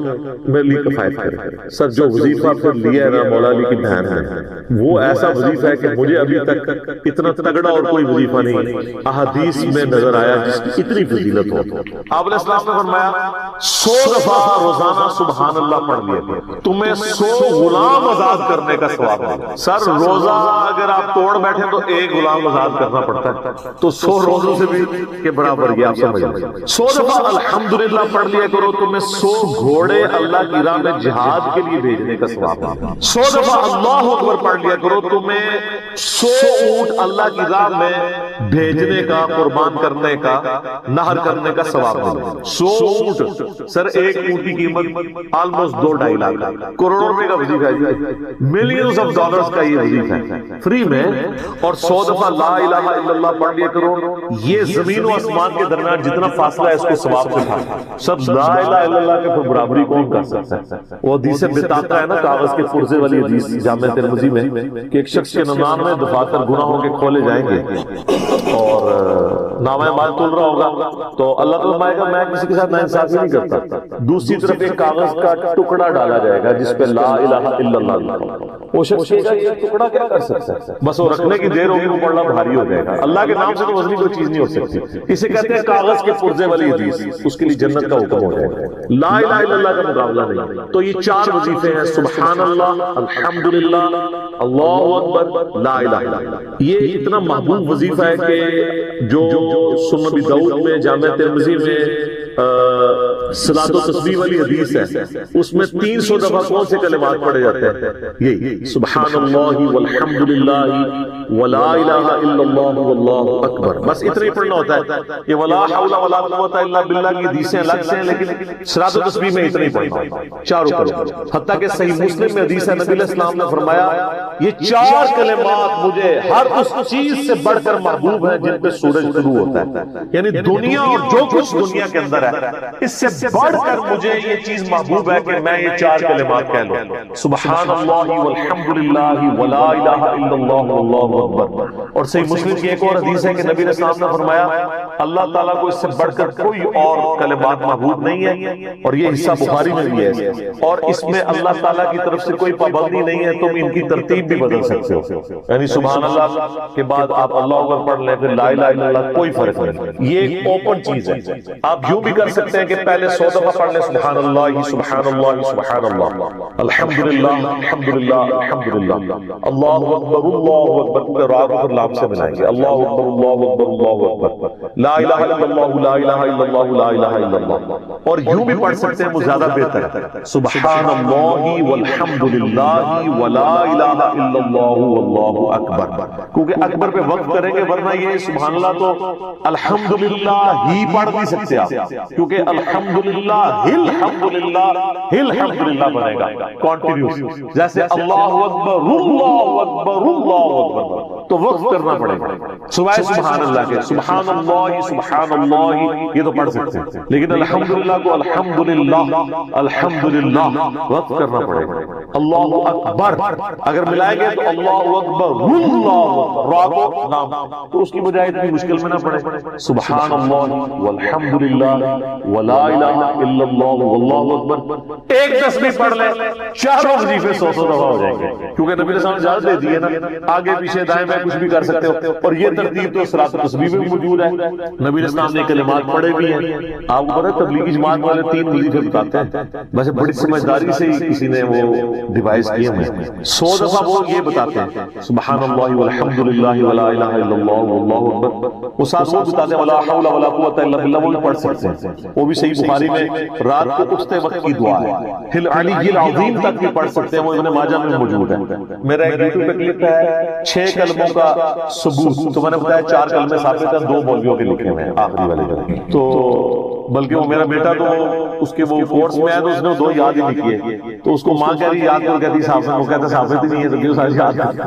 میرے لیے کفایت کرے۔ سر جو وظیفہ پھر لیا ہے نا مولا علی کی بہن نے، وہ ایسا وظیفہ ہے کہ مجھے ابھی تک اتنا تگڑا اور کوئی وظیفہ نہیں احادیث میں نظر آیا جس کی اتنی فضیلت ہو۔ آپ علیہ السلام نے فرمایا 100 دفعہ روزانہ سبحان اللہ پڑھ لیا تمہیں 100 غلام آزاد کرنے کا ثواب ہے۔ سر روزہ اگر آپ توڑ بیٹھے تو ایک غلام آزاد کرنا پڑتا ہے، تو 100 روزوں سے بھی کے برابر یہ آپ سمجھ لیں۔ 100 دفعہ الحمدللہ پڑھ لیا کرو، تمہیں 100 گھوڑے اللہ کی راہ میں جہاد کے لیے بھیجنے کا ثواب ہے۔ 100 دفعہ اللہ اکبر پڑھ لیا کرو، تمہیں 100 اونٹ اللہ کی راہ میں بھیجنے کا، قربان کرنے کا، نہر کرنے کا ثواب ہے۔ 100 اونٹ، سر ایک اونٹ کی قیمت آلموسٹ 2-2.5 لاکھ، کروڑوں روپے کا وظیفہ ہے، ملینز آف ڈالرز کا یہ وظیفہ ہے فری میں۔ اور 100 دفعہ لا الہ الا اللہ پڑھ لیا کرو، یہ زمین و آسمان کے درمیان جتنا فاصلہ ہے اس کو ثواب سے کھاتا۔ سب لا الہ الا اللہ کے پھر برابری کون کر سکتا ہے؟ وہ حدیث بتاتا ہے نا کاغذ کے پرزے والی حدیث جامع ترمذی میں کہ ایک شخص کے 99 دفاتر گناہوں کے کھولے جائیں گے اور نامہ اعمال تل رہا ہوگا تو اللہ تعالیٰ فرمائے گا میں کسی کے ساتھ ناانصافی نہیں کرتا۔ دوسری طرف ایک کاغذ کا ٹکڑا ڈالا جائے گا جس پہ لا الہ الا اللہ لکھا ہوگا، وہ شخص کہے گا یہ ٹکڑا کیا کر سکتا ہے؟ بس وہ رکھنے کی دیر ہوگی، وہ پڑھنا بھاری ہو جائے گا۔ اللہ کے نام سے تو وزنی کوئی چیز نہیں ہو سکتی، اسے کہتے ہیں کاغذ کے پرزے والی حدیث، اس کے لیے جنت کا حکم ہو جائے گا۔ لا الہ الا اللہ کا مقابلہ نہیں۔ تو یہ 4 وظیفے ہیں، سبحان اللہ، الحمدللہ، اللہ اکبر، لا الہ الا اللہ۔ یہ اتنا محبوب وظیفہ ہے کہ جو سنن ابی داؤد میں، جامع ترمذی میں صلاۃ و تسبیح والی حدیث ہے، اس میں 300 دفعہ کون سے کلمات پڑھے جاتے ہیں؟ یہی سبحان اللہ والحمدللہ ولا الہ الا اللہ واللہ اکبر، بس اتنا ہی پڑھنا ہوتا ہے۔ یہ ولا حول ولا قوت الا باللہ کی حدیثیں الگ سے ہیں، لیکن صلاۃ و تسبیح میں اتنا ہی پڑھنا ہے، چاروں کرو۔ حتیٰ کہ صحیح مسلم میں حدیث ہے، نبی علیہ السلام نے فرمایا یہ 4 کلمات مجھے ہر اس چیز سے بڑھ کر محبوب ہیں جن پہ سورج طلوع ہوتا ہے، یعنی دنیا اور جو کچھ دنیا کے اندر ہے اس سے بڑھ کر مجھے یہ چیز محبوب ہے کہ میں یہ 4 کلمات کہہ لوں، سبحان اللہ والحمدللہ ولا الہ الا اللہ واللہ اکبر۔ اور صحیح مسلم کی ایک اور حدیث ہے کہ نبی علیہ السلام نے فرمایا اللہ تعالیٰ کو اس سے بڑھ کر کوئی اور کلمات محبوب نہیں ہے، اور یہ حصہ بخاری میں بھی ہے، اور اس میں اللہ تعالیٰ کی طرف سے کوئی پابندی نہیں ہے، تم ان کی ترتیب بھی بدل سکتے ہو، یعنی سبحان اللہ کے بعد آپ اللہ اکبر پڑھ لیں، پھر لا الہ الا اللہ، کوئی فرق نہیں۔ یہ ایک اوپن چیز ہے، آپ یوں بھی کر سکتے ہیں کہ پہلے 100 دفعہ پڑھ لیں سبحان اللہ سبحان اللہ سبحان اللہ، الحمدللہ الحمدللہ الحمدللہ، اللہ اکبر اللہ اکبر، کیونکہ راہ کو پھر لام سے ملائیں گے، اللہ اکبر اللہ اکبر اللہ اکبر، لا الہ الا اللہ لا الہ الا اللہ لا الہ الا اللہ۔ اور یوں بھی پڑھ سکتے ہیں، وہ زیادہ بہتر ہے، سبحان اللہ والحمدللہ ولا الہ الا اللہ واللہ اکبر، کیونکہ اکبر پہ وقت کریں گے، ورنہ یہ سبحان اللہ تو الحمدللہ ہی پڑھ نہیں سکتے آپ، کیونکہ الحمدللہ الحمدللہ الحمدللہ بنے گا کنٹینیوس، جیسے اللہ اکبر اللہ اکبر اللہ اکبر، تو وقت کرنا پڑے گا سوائے سبحان اللہ کے۔ سبحان اللہ یہ تو پڑھ سکتے ہیں، لیکن الحمدللہ کو الحمدللہ الحمدللہ وقت کرنا پڑے گا۔ اللہ اکبر اگر ملائیں گے تو اللہ اکبر اللہ اکبر، را کو نام، تو اس کی بجائے اتنی مشکل میں نہ پڑے، سبحان اللہ والحمدللہ ولا الہ الا اللہ واللہ اکبر۔ ایک تسبیح پڑھ لیں، 4 وظیفے 100 دفعہ ہو جائیں گے، کیونکہ نبی علیہ السلام نے اجازت دے دی ہے نا، آگے پیچھے دائیں بائیں کچھ بھی کر سکتے ہو، اور یہ ترتیب تو صلاۃ التسبیح میں موجود ہے، نبی اسلام نے کلمات پڑھے بھی ہیں. آپ کو پتہ ہے تبلیغی جماعت والے 3 وظیفے بتاتے ہیں، ویسے بڑی سمجھداری سے ہی کسی نے وہ ڈیوائس کیے ہیں. 100 دفعہ وہ یہ بتاتے ہیں سبحان اللہ والحمد للہ ولا الہ الا اللہ واللہ اکبر. وہ ساتھ وہ بتاتے ہیں ولا حول ولا قوت الا باللہ، وہ بھی پڑھ سکتے ہیں. وہ بھی صحیح بخاری میں رات کو اٹھتے وقت کی دعا ہے. فی العلی العظیم تک بھی پڑھ سکتے ہیں، وہ ابن ماجہ میں موجود ہے. میرا ایک یوٹیوب پہ کلپ ہے 6 کلموں کا ثبوت، تو میں نے بتایا 4 کلمے ثابت ہیں، 2 مولویوں کے لکھے ہوئے ہیں آخری والے کلمے. تو بلکہ وہ میرا بیٹا تو اس کے وہ کورس میں ہے تو اس نے 2 یاد ہی لکھی ہے. تو اس کو ماں کہہ رہی یاد کر، کہتی صاحب وہ کہتا ثابت ہی نہیں ہے تو کیوں ساری یاد کر.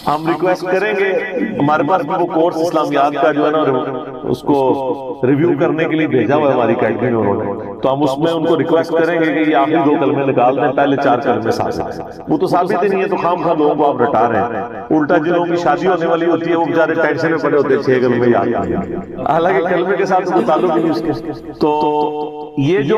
ہم ریکویسٹ کریں گے، ہمارے پاس بھی وہ کورس اسلامیات کا جو ہے نا اس کو ریویو کرنے کے لیے بھیجا ہوا ہے ہماری اکیڈمی میں انہوں نے، تو ہم اس میں ان کو ریکویسٹ کریں گے کہ یہ آخری 2 کلمے نکال دیں، پہلے 4 کلمے ثابت ہیں. وہ تو ثابت ہی نہیں ہے تو خام خواہ لوگوں کو آپ رٹا رہے ہیں. الٹا جن لوگوں کی شادی ہونے والی ہوتی ہے وہ بیچارے ٹینشن میں پڑے ہوتے ہیں 6 کلمے یاد نہیں، حالانکہ کلمے کے ساتھ کوئی تعلق نہیں اس کے. تو یہ جو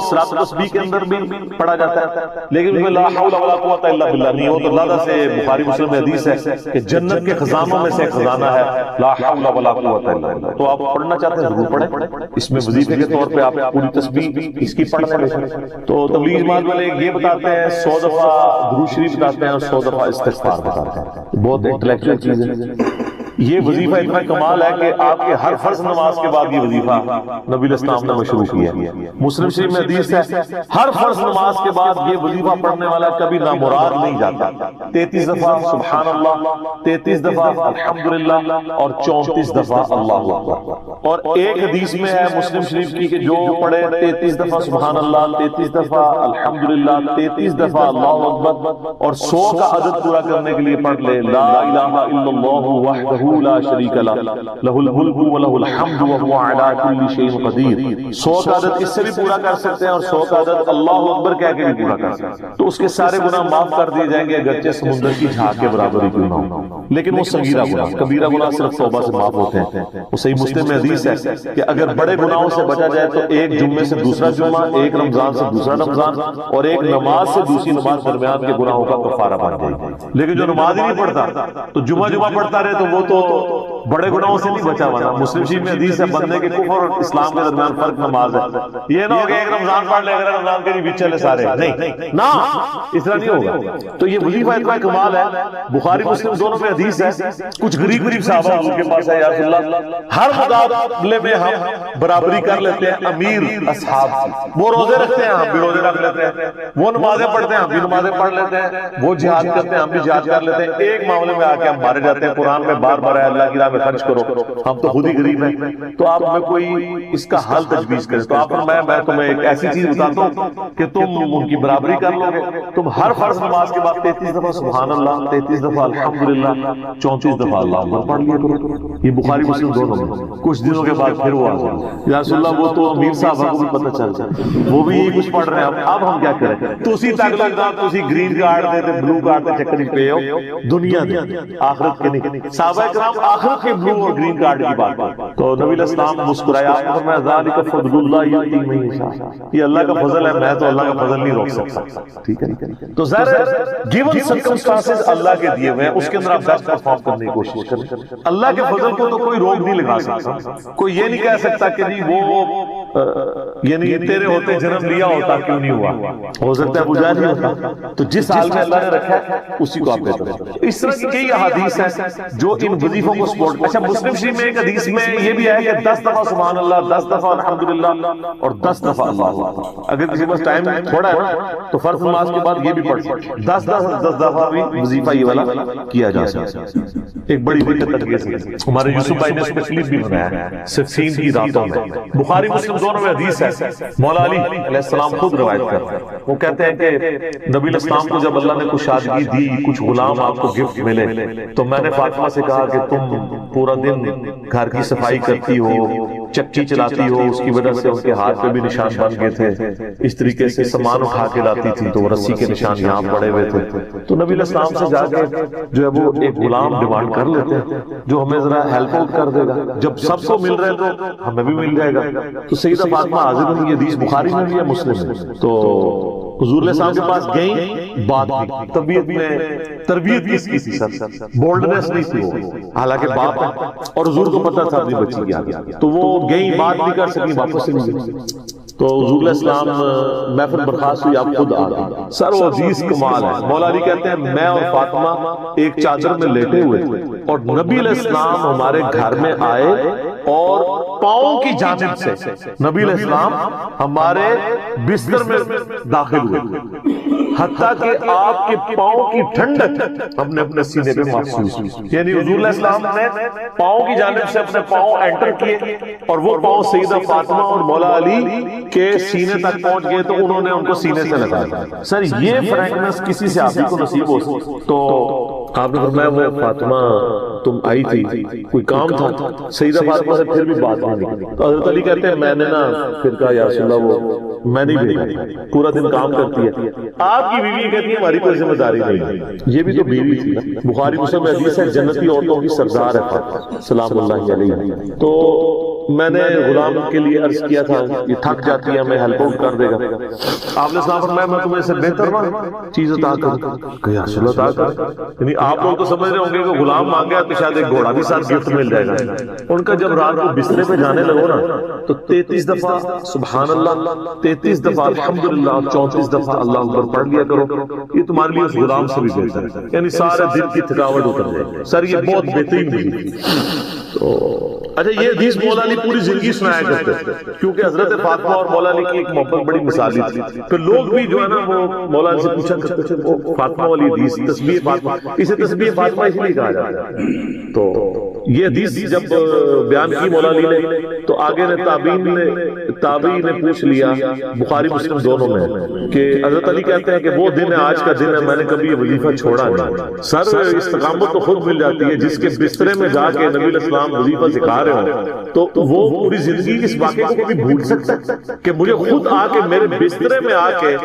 صلاۃ التسبیح کے اندر بھی پڑھا جاتا ہے، لیکن اس میں لا حول ولا قوت الا باللہ نہیں ہو تو اللہ سے بخاری مسلم میں حدیث ہے کہ جنت کے خزانوں میں سے ایک خزانہ ہے لا حول ولا قوت الا باللہ. تو آپ پڑھنا چاہتے ہیں ضرور پڑھیں. اس میں وظیفے کے طور پہ آپ پوری تسبیح اس کی پڑھ لیں. تو تبلیغ جماعت والے یہ بتاتے ہیں 100 دفعہ درود شریف بتاتے ہیں اور 100 دفعہ استغفار بتاتے ہیں. بہت انٹلیکچوئل چیز ہے. یہ وظیفہ اتنا کمال ہے کہ آپ کے ہر فرض نماز کے بعد یہ وظیفہ نبی اسلام نے مشروع کیا ہے. مسلم شریف میں حدیث ہے ہر فرض نماز کے بعد یہ وظیفہ پڑھنے والا کبھی نامراد نہیں جاتا. 33 دفعہ سبحان اللہ، 33 دفعہ الحمدللہ اور 34 دفعہ اللہ اکبر. اور ایک حدیث میں ہے مسلم شریف کی کہ جو پڑھے 33 دفعہ سبحان اللہ، 33 دفعہ الحمدللہ، 33 دفعہ اللہ اکبر اور 100 کا عدد پورا کرنے کے لیے پڑھ لے لا الہ الا اللہ وحدہ لا شریک لہ لہ الملک ولہ الحمد وہو علی کل شیء قدیر. 100 کا عدد اس سے بھی پورا کر سکتے ہیں اور 100 کا عدد اللہ اکبر کہہ کے بھی پورا کر سکتے ہیں. تو اس کے سارے گناہ معاف کر دیے جائیں گے اگرچہ سمندر کی جھاگ کے برابر ہی کیوں نہ ہو. لیکن وہ صغیرہ گناہ، کبیرہ گناہ صرف توبہ سے معاف ہوتے ہیں. وہ صحیح مسلم میں حدیث ہے کہ اگر بڑے گناہوں سے بچا جائے تو ایک جمعے سے دوسرا جمعہ، ایک رمضان سے دوسرا رمضان اور ایک نماز سے دوسری نماز درمیان کے گناہوں کا کفارہ بن جائے گا. لیکن جو نماز ہی نہیں پڑھتا تو جمعہ پڑھتا رہے تو وہ تو بڑے گناہوں سے نہیں بچا ہوا. مسلم شریف میں حدیث ہے بندے کے کفر اور اسلام کے درمیان فرق نماز ہے. یہ نہ ہو کہ ایک رمضان پڑھ لے اگر رمضان کے بیچ چلے سارے، نہیں نا، اس طرح نہیں ہوگا. تو یہ وظیفہ اتنا کمال ہے، بخاری مسلم دونوں میں حدیث ہے. کچھ غریب صحابہ حضور کے پاس ہے یا رسول اللہ ہر مقابلے میں ہم برابری کر لیتے ہیں امیر اصحاب کی. وہ روزے رکھتے ہیں ہم بھی روزے رکھ لیتے ہیں، وہ نمازیں پڑھتے ہیں ہم بھی نمازیں پڑھ لیتے ہیں، وہ جہاد کرتے ہیں ہم بھی جہاد کر لیتے ہیں. ایک معاملے میں آ کے ہم مارے جاتے ہیں. قرآن میں بار بار ہے اللہ کی راہ میں خرچ کرو، ہم تو خود ہی غریب ہیں. تو آپ میں کوئی اس کا حل تجویز کریں تو آپ میں تمہیں ایک ایسی چیز بتاتا ہوں کہ تم ان کی برابری کر لو گے. تم ہر فرض نماز کے بعد 33 دفعہ سبحان اللہ، 33 دفعہ الحمدللہ، 34 دفعہ اللہ اکبر پڑھ لیا کرو. یہ بخاری مسلم دونوں میں. کچھ دنوں کے بعد پھر وہ آ یا رسول اللہ وہ تو امیر صاحب کو بھی پتہ چل جائے وہ بھی یہی کچھ پڑھ رہے ہیں. اب ہم کیا کریں؟ تو اسی تک لگتا تسی گرین کارڈ دے بلو کارڈ دے چکر ہی پے ہو دنیا دے آخرت کے نہیں. صحابہ کرام آخرت کے بلو اور گرین کارڈ کی بات کرتے. تو نبی اسلام مسکرایا، آپ نے فرمایا ذالک فضل اللہ یؤتی من یشاء. یہ اللہ کا فضل ہے، میں تو اللہ کا فضل نہیں روک سکتا. ٹھیک ہے. تو ظاہر گیون سرکمسٹانسز اللہ کے دیے ہوئے ہیں، اس کے اندر آپ بیسٹ پرفارم کرنے کی کوشش کریں. اللہ کے فضل کو تو کوئی روک نہیں لگا سکتا. کوئی یہ نہیں کہہ سکتا کہ جی وہ یعنی تیرے ہوتے جنم لیا ہوتا کیوں نہیں ہوا. ہو سکتا ہے بجا نہیں ہوتا. تو جس حال میں اللہ نے رکھا ہے اسی کو آپ کہتے ہیں. اس طرح کی کئی احادیث ہیں جو ان وظیفوں کو سپورٹ. اچھا مسلم شریف میں ایک حدیث میں یہ بھی ہے کہ 10 دفعہ سبحان اللہ، 10 دفعہ الحمدللہ اور 10 دفعہ اللہ اکبر. اگر کسی پاس ٹائم تھوڑا ہے تو فرض نماز کے بعد یہ بھی پڑھ سکتے. 10 دفعہ بھی وظیفہ یہ والا کیا جا سکتا ہے. ایک بڑی تربیت ہے. ہمارے یوسف بھائی نے اس پہ کلپ بھی بنایا ہے صفین کی راتوں میں. بخاری مسلم دونوں میں حدیث ہے. مولا علی علیہ السلام خود روایت کرتے ہیں. وہ کہتے ہیں کہ نبی اسلام کو جب اللہ نے کشادگی دی، کچھ غلام آپ کو گفٹ ملے، تو میں نے فاطمہ سے کہا کہ تم پورا دن گھر کی صفائی کرتی ہو، چکی چلاتی ہو. اس کی وجہ سے ان کے ہاتھ پہ بھی نشان بن گئے تھے. اس طریقے سے سامان اٹھا کے لاتی تھی تو رسی کے نشان یہاں پڑے ہوئے تھے. تو نبی اسلام سے جا کے جو ہے وہ ایک غلام ڈیمانڈ کر لیتے ہیں جو ہمیں ذرا ہیلپ آؤٹ کر دے گا. جب سب کو مل رہے تو ہمیں بھی مل جائے گا. تو سیدہ فاطمہ حاضر ہوئی. یہ حدیث بخاری میں بھی ہے مسلم میں. تو حضور علیہ السلام کے پاس گئیں، بات کی، طبیعت میں تربیت کس کی تھی سر، بولڈنس نہیں تھی وہ، حالانکہ باپ ہے اور حضور کو پتا تھا اپنی بچی کی آگے، تو وہ گئیں، بات نہیں کر سکی، واپس چلی گئی۔ تو حضور علیہ السلام محفل برخاست ہوئی، آپ خود آ گئے۔ سر وہ حدیث کمال ہے، مولا علی کہتے ہیں میں اور فاطمہ ایک چادر میں لیٹے ہوئے تھے اور نبی علیہ السلام ہمارے گھر میں آئے اور پاؤں کی جانب سے نبی علیہ السلام ہمارے بستر میں داخل ہوئے، حتیٰ کہ آپ کے پاؤں کی ٹھنڈک ہم نے اپنے سینے پہ محسوس کی۔ یعنی حضور علیہ السلام نے پاؤں کی جانب سے اپنے پاؤں انٹر کیے اور وہ پاؤں سیدہ فاطمہ اور مولا علی کے سینے تک پہنچ گئے تو انہوں نے ان کو سینے سے لگایا۔ سر یہ فرینکنس کسی سے آپ ہی کو نصیب ہو سکتا، تو آپ نے فرمایا وہ فاطمہ تم آئی تھی، کوئی کام تھا؟ سیدہ فاطمہ سے پھر بھی بات نہیں، تو حضرت علی کہتے ہیں میں نے نا پھر کہا یا رسول اللہ وہ میں نہیں بھیجا، پورا دن کام کرتی ہے۔ آپ کی بیوی کہتی ہے ہماری کوئی ذمہ داری نہیں، یہ بھی تو بیوی تھی۔ بخاری مسلم میں حدیث ہے جنتی عورتوں کی سردار ہے فاطمہ سلام اللہ علیہ۔ تو میں نے غلام کے لیے عرض کیا تھا یہ تھک جاتی ہے ہمیں ہیلپ آؤٹ کر دے گا، آپ نے صاحب فرمایا میں تمہیں سے بہتر نا چیز عطا کروں کہ یا رسول اللہ عطا کر۔ یعنی آپ لوگ تو سمجھ رہے ہوں گے کہ غلام مانگا تو شاید ایک گھوڑا بھی ساتھ گفٹ مل جائے گا۔ ان کا جب رات کو بسترے پہ جانے لگو نا تو 33 دفعہ سبحان اللہ، 33 دفعہ الحمدللہ اور 34 دفعہ اللہ اکبر پڑھ لیا کرو، یہ تمہارے لیے اس غلام سے بھی بہتر ہے، یعنی سارے دن کی تھکاوٹ اتر جائے گی۔ سر یہ بہت بہترین ملی۔ تو اچھا یہ حدیث مولا علی پوری زندگی سنایا کرتے تھے کیونکہ حضرت فاطمہ اور مولا علی کی ایک محبت بڑی مثالی تھی۔ پھر لوگ بھی جو ہے نا وہ مولا علی سے پوچھا کرتے تھے وہ فاطمہ والی حدیث تسبیح فاطمہ، اسے تسبیح فاطمہ اس لیے کہا جاتا ہے۔ تو یہ حدیث جب بیان کی مولا علی نے تو آگے نے تابعین نے پوچھ لیا بخاری مسلم دونوں میں کہ حضرت علی کہتے ہیں کہ وہ دن ہے آج کا دن ہے میں نے کبھی یہ وظیفہ چھوڑا نہیں۔ سر استقامت تو خود مل جاتی ہے جس کے بسترے میں جا کے نبی علیہ السلام وظیفہ سکھا رہے ہوں تو وہ پوری زندگی اس واقعے کو کبھی بھول سکتا ہے کہ مجھے خود آ کے میرے بسترے میں آ کے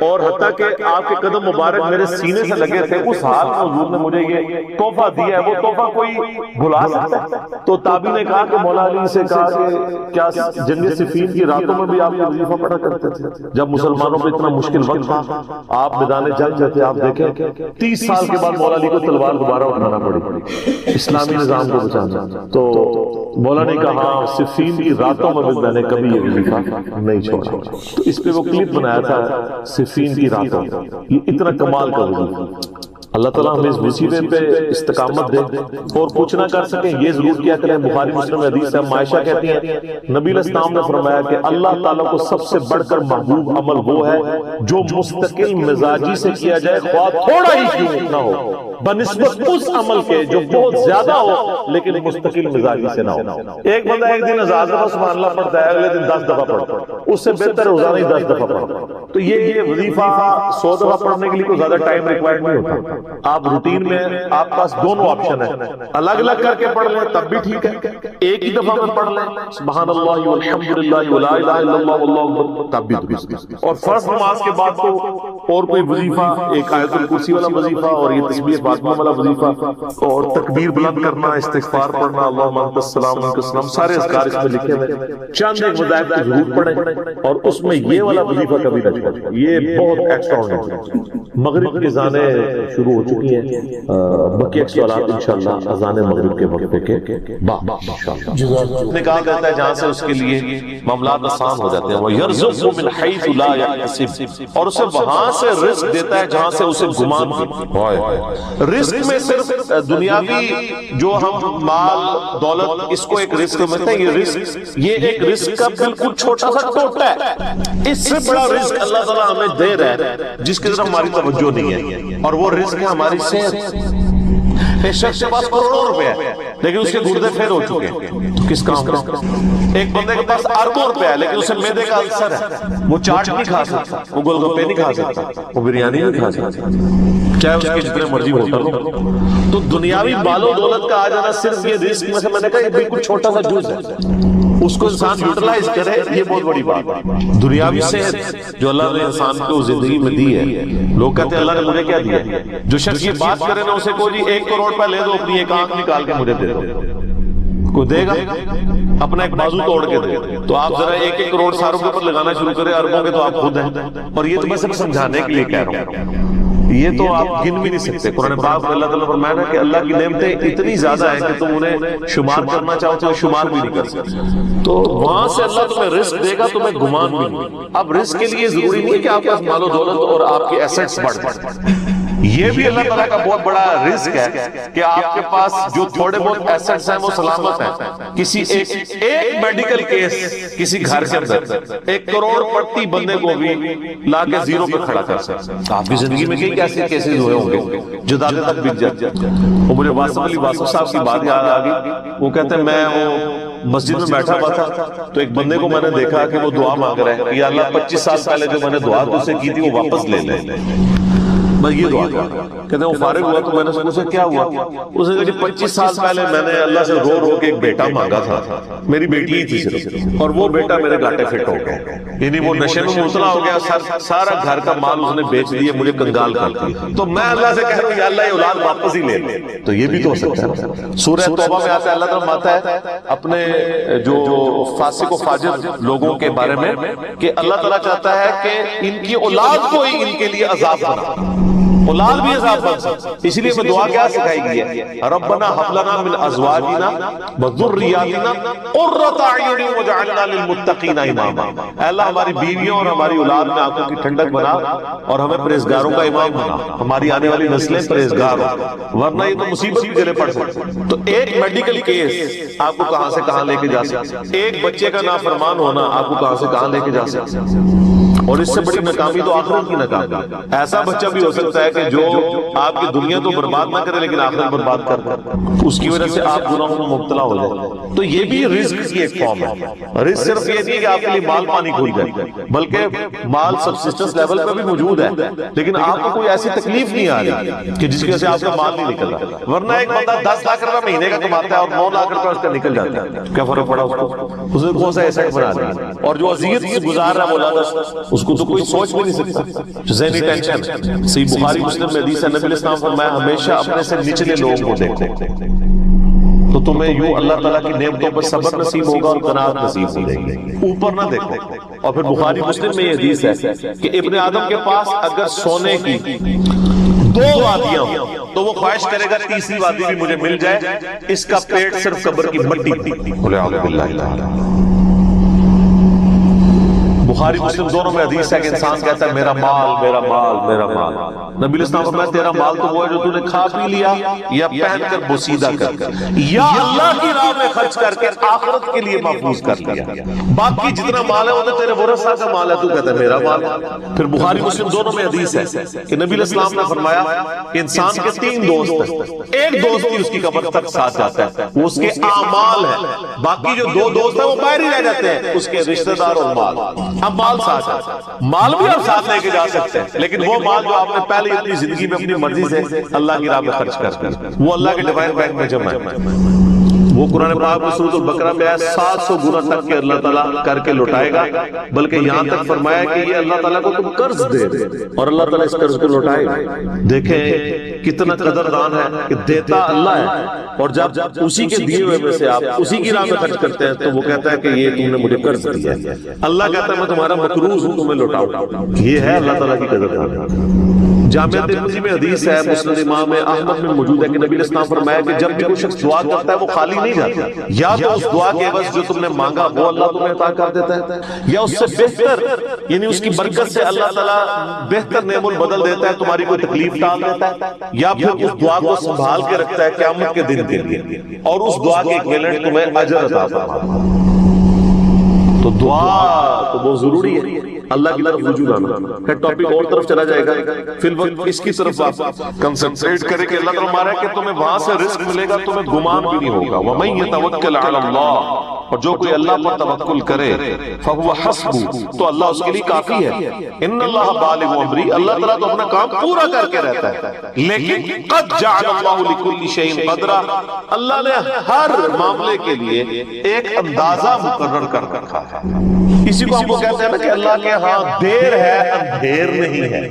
اور حتیٰ کہ آپ کے قدم مبارک میرے سینے سے لگے تھے، اس حال میں حضور نے مجھے یہ تحفہ دیا ہے، وہ تحفہ کوئی بھلا سکتا ہے؟ تو تابعی نے کہا کہ مولا علی سے کہا کہ کیا جنگ صفین کی راتوں میں بھی آپ یہ وظیفہ پڑھا کرتے تھے جب مسلمانوں پہ اتنا مشکل وقت تھا، آپ میدان جنگ میں تھے، آپ دیکھیں 30 سال کے بعد مولا علی کو تلوار دوبارہ اٹھانا پڑی اسلامی نظام کو بچانا، تو مولا نے کہا صفین کی راتوں میں بھی میں نے کبھی یہ وظیفہ نہیں چھوڑا۔ تو اس پہ وہ کلپ بنایا تھا صفین کی راتوں، یہ اتنا کمال کا وظیفہ۔ اللہ تعالیٰ ہمیں اس وظیفے پہ استقامت دے اور کچھ نہ کر سکیں یہ ضرور کیا کریں۔ بخاری مسلم میں حدیث ہے عائشہ کہتی ہیں نبی علیہ السلام نے فرمایا کہ اللہ تعالیٰ کو سب سے بڑھ کر محبوب عمل وہ ہے جو مستقل مزاجی سے کیا جائے خواہ تھوڑا ہی کیوں نہ ہو، بنسبت اس عمل کے جو بہت زیادہ ہو لیکن مستقل مزاجی سے نہ ہو۔ ایک بندہ ایک دن 1000 دفعہ سبحان اللہ پڑھتا ہے، اگلے دن 10 دفعہ پڑھتا ہے، اس سے بہتر روزانہ ہی 10 دفعہ پڑھتا ہے۔ تو یہ وظیفہ 100 دفعہ پڑھنے کے لیے کوئی زیادہ ٹائم ریکوائرڈ نہیں ہوتا۔ آپ روٹین میں آپ پاس دونوں آپشن ہیں، الگ الگ کر کے پڑھ لیں تب بھی ٹھیک ہے، ایک ہی دفعہ میں پڑھ لیں سبحان اللہ والحمدللہ ولا الہ الا اللہ واللہ اکبر تب بھی درست۔ اور فرض نماز کے بعد تو اور کوئی وظیفہ، ایک آیت الکرسی والا وظیفہ اور یہ تسبیح فاطمہ والا وظیفہ اور تکبیر بلند کرنا، استغفار پڑھنا، اللہم انت السلام منک السلام، سارے اذکار اس میں لکھے ہوئے، چند ایک وظائف کو ضرور پڑھیں اور اس میں یہ والا وظیفہ کبھی نہ چھوڑیں، یہ بہت ایکسٹرا ہونا۔ مغرب کی اذانیں شروع ہو چکی ہیں، بقیہ الصلاۃ انشاءاللہ اذان مغرب کے وقفے کے بعد انشاءاللہ نکاح کرتا ہے جہاں سے اس کے لیے معاملات آسان ہو جاتے ہیں، وَيَرْزُقْهُ مِنْ حَيْثُ لَا يَحْتَسِبُ، اور اسے وہاں سے رزق دیتا ہے جہاں سے اسے گمان نہیں۔ رزق میں صرف دنیاوی جو ہم مال دولت اس کو ایک رزق سمجھتے ہیں، یہ ایک رزق کا بالکل چھوٹا سا ٹوٹا ہے، اس سے بڑا رزق اللہ تعالیٰ ہمیں دے رہا ہے جس کی طرف ہماری توجہ نہیں ہے، اور وہ رزق ہے ہماری صحت۔ ایک شخص کے پاس کروڑوں روپے ہے لیکن اس کے گردے پھیر ہو چکے ہیں تو کس کام کا؟ ایک بندے کے پاس اربوں روپے ہے لیکن اسے معدے کا السر ہے، وہ چاٹ نہیں کھا سکتا، وہ گول گپے نہیں کھا سکتا، وہ بریانی نہیں کھا سکتا، چاہے اس کے جتنے مرضی ہوٹل ہو۔ تو دنیاوی مال و دولت کا آ جانا صرف یہ رزق میں سے میں نے کہا یہ بالکل چھوٹا سا جز ہے، اس کو انسان یوٹیلائز کرے یہ بہت بڑی بات ہے۔ دنیاوی صحت جو اللہ نے انسان کو زندگی میں دی ہے، لوگ کہتے ہیں اللہ نے مجھے کیا دیا، جو شخص یہ بات کرے نا اسے کو جی 1 کروڑ روپے لے دو اپنی ایک آنکھ نکال کے مجھے دے دو، کوئی دے گا اپنا ایک بازو توڑ کے دے، تو آپ ذرا 1-1 کروڑ ساروں کے اوپر لگانا شروع کریں، اربوں کے تو آپ خود ہیں. اور یہ تو میں صرف سمجھانے کے لیے کہہ رہا ہوں، یہ تو آپ گن بھی نہیں سکتے. قرآن پاک میں اللہ تعالیٰ نے فرمایا نا کہ اللہ کی نعمتیں اتنی زیادہ ہیں کہ تم انہیں شمار کرنا چاہو تو شمار بھی نہیں کر سکتے. تو وہاں سے اللہ تمہیں رزق دے گا، تمہیں گمان بھی نہیں. اب رزق کے لیے ضروری نہیں کہ آپ کے پاس مال و دولت اور آپ کے ایسٹس بڑھ جائیں. یہ بھی اللہ تعالیٰ کا بہت بڑا رزق ہے کہ آپ کے پاس جو تھوڑے بہت ایسٹس ہیں وہ سلامت ہیں. کسی ایک میڈیکل کیس کسی گھر کے اندر 1 کروڑ پڑتی بندے کو بھی لا کے زیرو پہ کھڑا کر سکتے. آپ کی زندگی میں کئی ایسے کیسز ہوئے ہوں گے جو دادے تک بک جاتے. وہ مجھے واسف علی واسف صاحب کی بات یاد آ گئی. وہ کہتے ہیں میں وہ مسجد میں بیٹھا ہوا تھا تو ایک بندے کو میں نے دیکھا کہ وہ دعا مانگ رہا ہے، یا اللہ 25 سال پہلے جو میں نے دعا تجھ سے کی تھی وہ واپس لے لے. میں یہ دعا کہتے ہیں وہ فارغ ہوا تو میں نے سوچا کیا ہوا. اس نے کہا کہ 25 سال پہلے میں نے اللہ سے رو رو کے ایک بیٹا مانگا تھا، میری بیٹی ہی تھی صرف، اور وہ بیٹا میرے گاٹے فٹ ہو گیا. یعنی وہ نشے میں مبتلا ہو گیا، سارا گھر کا مال اس نے بیچ دیا، مجھے کنگال کر دیا. تو میں اللہ سے کہہ رہا ہوں یا اللہ یہ اولاد واپس ہی لے لے. تو یہ بھی تو ہو سکتا ہے. سورہ توبہ میں آتا ہے اللہ تعالیٰ فرماتا ہے اپنے جو فاسق و فاجر لوگوں کے بارے میں کہ اللہ تعالیٰ چاہتا ہے کہ ان کی اولاد کو ہی ان کے لیے عذاب بنا، اولاد بھی عذاب بن سکتی. اس لیے میں دعا کیا سکھائی گئی ہے، ربنا هب لنا من ازواجنا وذرياتنا قرة اعین واجعلنا للمتقین اماما. اے اللہ ہماری بیویوں اور ہماری اولاد میں آنکھوں کی ٹھنڈک بنا اور ہمیں پرہیزگاروں کا امام بنا، ہماری آنے والی نسلیں پرہیزگار ہوں، ورنہ یہ تو مصیبت بھی گلے پڑ سکتی. تو ایک میڈیکل کیس آپ کو کہاں سے کہاں لے کے جا سکتا، ایک بچے کا نافرمان ہونا آپ کو کہاں سے کہاں لے کے جا سکتا. اور اس سے بڑی ناکامی تو آخرت کی ناکامی. ایسا بچہ بھی ہو سکتا ہے کہ جو آپ کی دنیا تو برباد نہ کرے لیکن آخرت برباد کر دے، اس کی وجہ سے آپ گناہوں میں مبتلا ہو جائے. تو یہ بھی رزق کی ایک فارم ہے. رزق صرف یہ نہیں کہ آپ کے لیے مال پانی کھل جائے، بلکہ مال سبسسٹنس لیول پہ بھی موجود ہے، لیکن آپ کو کوئی ایسی تکلیف نہیں آ رہی کہ جس کی وجہ سے آپ کا مال نہیں نکل رہا. ورنہ ایک بندہ 10 لاکھ روپے مہینے کا کماتا ہے اور 9 لاکھ روپے اس کا نکل جاتا ہے، کیا فرق پڑا اس کو؟ اس نے کون سا ایسٹ بنا دیا. اور جو اذیت سے گزار رہا ہے مولانا اس کو تو کوئی سوچ بھی نہیں سکتا. ذہنی ٹینشن. صحیح بخاری مسلم میں حدیث ہے، نبی علیہ السلام فرمایا ہمیشہ اپنے سے نچلے لوگوں کو دیکھو تو تمہیں یوں اللہ تعالیٰ کی نعمتوں پر صبر نصیب ہوگا اور قناعت نصیب ہو جائے گی. اوپر نہ دیکھو. اور پھر بخاری مسلم میں یہ حدیث ہے کہ ابن آدم کے پاس اگر سونے کی 2 وادیاں ہوں تو وہ خواہش کرے گا تیسری وادی بھی مجھے مل جائے. اس کا پیٹ صرف قبر کی مٹی تھی. بخاری مسلم دونوں میں حدیث ہے کہ انسان کہتا ہے میرا مال میرا مال میرا مال. نبی علیہ السلام فرمایا تیرا مال تو وہ ہے جو تو نے کھا پی لیا یا پہن کر بوسیدہ کر کے یا اللہ کی راہ میں خرچ کر کے آخرت کے لیے محفوظ کر لیا. باقی جتنا مال ہے وہ تو تیرے ورثہ کا مال ہے، تو کہتا ہے میرا مال. پھر بخاری مسلم دونوں میں حدیث ہے کہ نبی علیہ السلام نے فرمایا کہ انسان کے 3 دوست ہیں. ایک دوست ہی اس کی قبر تک ساتھ جاتا ہے، وہ اس کے اعمال ہیں. باقی جو 2 دوست ہیں وہ باہر ہی رہ جاتے ہیں، اس کے رشتہ دار اور مال. اب مال ساتھ ہے، مال بھی آپ ساتھ لے کے جا سکتے ہیں، لیکن وہ مال جو آپ نے پہلے اپنی زندگی میں اپنی مرضی سے اللہ کی راہ میں خرچ کر وہ اللہ کے ڈیوائن بینک میں جمع ہے. وہ قرآن پاک میں سورۃ البقرہ میں ہے 700 گنا تک کہ اللہ تعالیٰ کر کے لوٹائے گا، بلکہ یہاں تک فرمایا کہ یہ اللہ تعالیٰ کو تم قرض دے اور اللہ تعالیٰ اس قرض کو لوٹائے گا. دیکھیں کتنا قدردان ہے کہ دیتا اللہ ہے، اور جب اسی کے دیے ہوئے میں سے آپ اسی کی راہ میں خرچ کرتے ہیں تو وہ کہتا ہے کہ یہ تم نے مجھے قرض دیا ہے. اللہ کہتا ہے میں تمہارا مقروض ہوں، تمہیں لوٹاؤں. یہ ہے اللہ تعالیٰ کی قدردان. جامعہ ترمذی میں حدیث ہے، مسند امام احمد میں موجود ہے کہ نبی علیہ السلام فرمایا کہ جب بھی کوئی شخص دعا کرتا ہے وہ خالی نہیں جاتا. یا تو اس دعا کے عوض جو تم نے مانگا وہ اللہ تمہیں عطا کر دیتا ہے، یا اس سے بہتر یعنی اس کی برکت سے اللہ تعالیٰ بہتر نعم البدل دیتا ہے، تمہاری کوئی تکلیف ٹال دیتا ہے، یا پھر اس دعا کو سنبھال کے رکھتا ہے قیامت کے دن کے لیے اور اس دعا کے ایکویلنٹ تمہیں اجر عطا فرماتا ہے. تو دعا تو بہت ضروری ہے. اللہ کی طرف رجوع لانا. پھر ٹاپک اور طرف چلا جائے گا، فی الوقت اس کی طرف آپ کنسنٹریٹ کریں کہ اللہ تعالیٰ ہمارا کہ تمہیں وہاں سے رزق ملے گا، تمہیں گمان بھی نہیں ہوگا. وَمَن يَتَوَكَّلْ عَلَى اللَّهِ، اور جو کوئی اللہ پر توکل کرے فَهُوَ حَسْبُهُ، تو اللہ اس کے لیے کافی ہے. إِنَّ اللَّهَ بَالِغُ أَمْرِهِ، اللہ تعالیٰ تو اپنا کام پورا کر کے رہتا ہے. لیکن قَدْ جَعَلَ اللَّهُ لِكُلِّ شَيْءٍ قَدْرًا، اللہ نے ہر معاملے کے لیے ایک اندازہ مقرر کر رکھا ہے. اسی کو ہم کو کہتے ہیں نا کہ اللہ کے ہاں دیر ہے اندھیر نہیں ہے.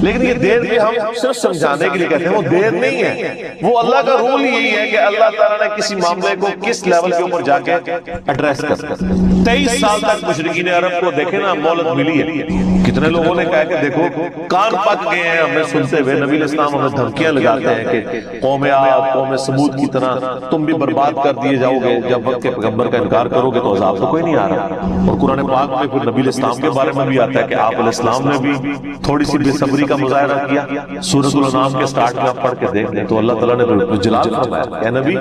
لیکن یہ دیر بھی ہم صرف سمجھانے کے لیے کہتے ہیں، وہ دیر نہیں ہے، وہ اللہ کا رول یہی ہے کہ اللہ تعالیٰ نے کسی معاملے کو کس لیول کے اوپر جا کے ایڈریس کر سکتا ہے۔ 23 سال تک مشرکین عرب کو دیکھیں نا مولت ملی ہے، کتنے لوگوں نے کہا کہ دیکھو کان پک گئے ہیں ہمیں سنتے ہوئے، نبی علیہ السلام ہمیں دھمکیاں لگاتے ہیں کہ قوم عاد قوم سمود کی طرح تم بھی برباد کر دیے جاؤ گے، جب وقت کے پیغمبر کا انکار کرو گے تو عذاب تو کوئی نہیں آ رہا۔ اور قرآن پاک میں پھر نبی علیہ السلام کے بارے میں بھی آتا ہے کہ آپ علیہ السلام نے بھی تھوڑی سی بے صبری کا مظاہرہ کیا۔ سورۃ الانعام کے سٹارٹ میں آپ پڑھ کے دیکھ لیں تو اللہ تعالیٰ نے جلال فرمایا اے نبی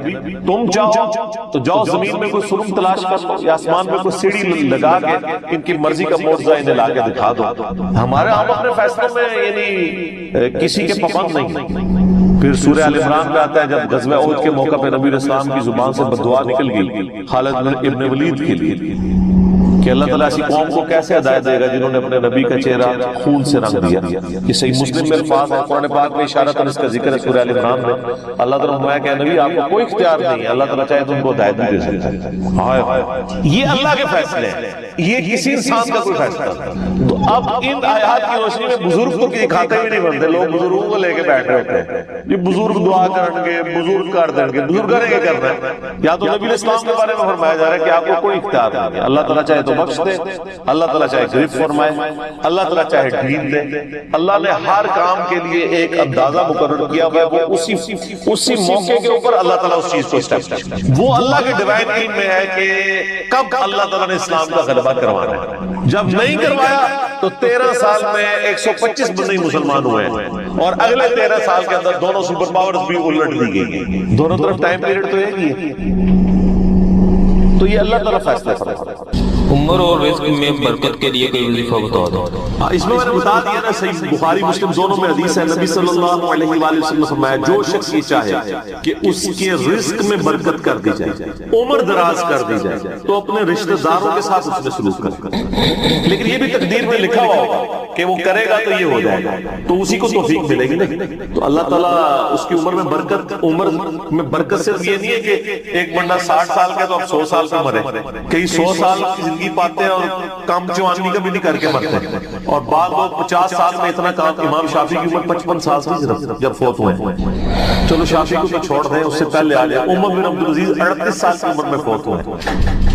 تم چاہو تو جاؤ زمین میں کوئی سرنگ تلاش کر لو یا آسمان میں کوئی سیڑھی لگا کے ان کی مرضی کا معجزہ انہیں لا کے دکھا دو۔ ہمارے ہم اپنے فیصلوں میں یعنی کسی کے پابند نہیں۔ پھر سورہ آل عمران پہ آتا ہے جب غزوہ احد کے موقع پہ نبی علیہ السلام کی زبان سے بددعا نکل گئی خالد ابن ولید کے لیے کہ اللہ تعالیٰ ایسی قوم کو کیسے ہدایت دے گا جنہوں نے اپنے نبی کا چہرہ خون سے رنگ دیا۔ یہ صحیح مسلم میں الفاظ ہے، قرآن پاک میں اشارتاً اس کا ذکر ہے سورہ آل عمران میں۔ اللہ تعالیٰ فرمایا کہ نبی آپ کو کوئی اختیار نہیں ہے، اللہ تعالیٰ چاہے تو ان کو ہدایت بھی دے سکتا ہے۔ یہ اللہ کے فیصلے ہیں، یہ کسی انسان کا کوئی فیصلہ نہیں۔ تو اب ان آیات کی روشنی میں بزرگ تو کی کھاتے بھی نہیں بنتے، لوگ بزرگوں کو لے کے بیٹھے ہوتے ہیں، یہ بزرگ دعا کریں گے، بزرگ کر دیں گے، بزرگ کریں گے کرنا ہے۔ یا تو نبی علیہ السلام کے بارے میں فرمایا جا رہا ہے کہ آپ کو کوئی اختیار نہیں ہے، اللہ تعالیٰ چاہے تو بخش دے، اللہ تعالیٰ چاہے گرفت فرمائے، اللہ تعالیٰ چاہے ڈھیل دے۔ اللہ نے ہر کام کے لیے ایک اندازہ مقرر کیا ہوا ہے، وہ اسی موقع کے اوپر اللہ تعالیٰ اس چیز کو اسٹیبلش کرتا ہے۔ وہ اللہ کے ڈیوائن علم میں ہے کہ کب اللہ تعالیٰ نے اسلام کا غلبہ کروانا ہے۔ جب نہیں کروایا تو 13 سال میں 125 بندے مسلمان ہوئے ہیں اور اگلے 13 سال کے اندر دونوں سپر پاورز بھی الٹ دی گئی، دونوں طرف ٹائم پیریڈ تو ایک ہی ہے۔ تو یہ اللہ تعالیٰ فیصلہ کرتا ہے۔ عمر اور رزق میں برکت کے لیے کوئی وظیفہ بتا دو۔ اس میں نے بتا دیا نا، صحیح بخاری مسلم دونوں میں حدیث ہے، نبی صلی اللہ علیہ وآلہ وسلم فرمایا جو شخص یہ چاہے کہ اس کے رزق میں برکت کر دی جائے، عمر دراز کر دی جائے، تو اپنے رشتہ داروں کے ساتھ اس میں سلوک کرے۔ لیکن یہ بھی تقدیر میں لکھا ہوا ہوگا کہ وہ کرے گا تو یہ ہو جائے گا، تو اسی کو توفیق ملے گی نا۔ تو اللہ تعالیٰ اس کی عمر میں برکت، عمر میں برکت صرف یہ نہیں ہے کہ ایک بندہ 60 سال کا تو اب 100 سال کا مرے، کئی 100 سال کی زندگی پاتے ہیں اور کام جوانی کا بھی نہیں کر کے مرتے ہیں، اور بعض لوگ 50 سال میں اتنا کام۔ امام شافعی کی عمر 55 سال تھی جب فوت ہوئے ہیں، چلو شافعی کو تو چھوڑ دیں، اس سے پہلے آ جائے عمر بن عبدالعزیز 38 سال کی عمر میں فوت ہوئے ہیں۔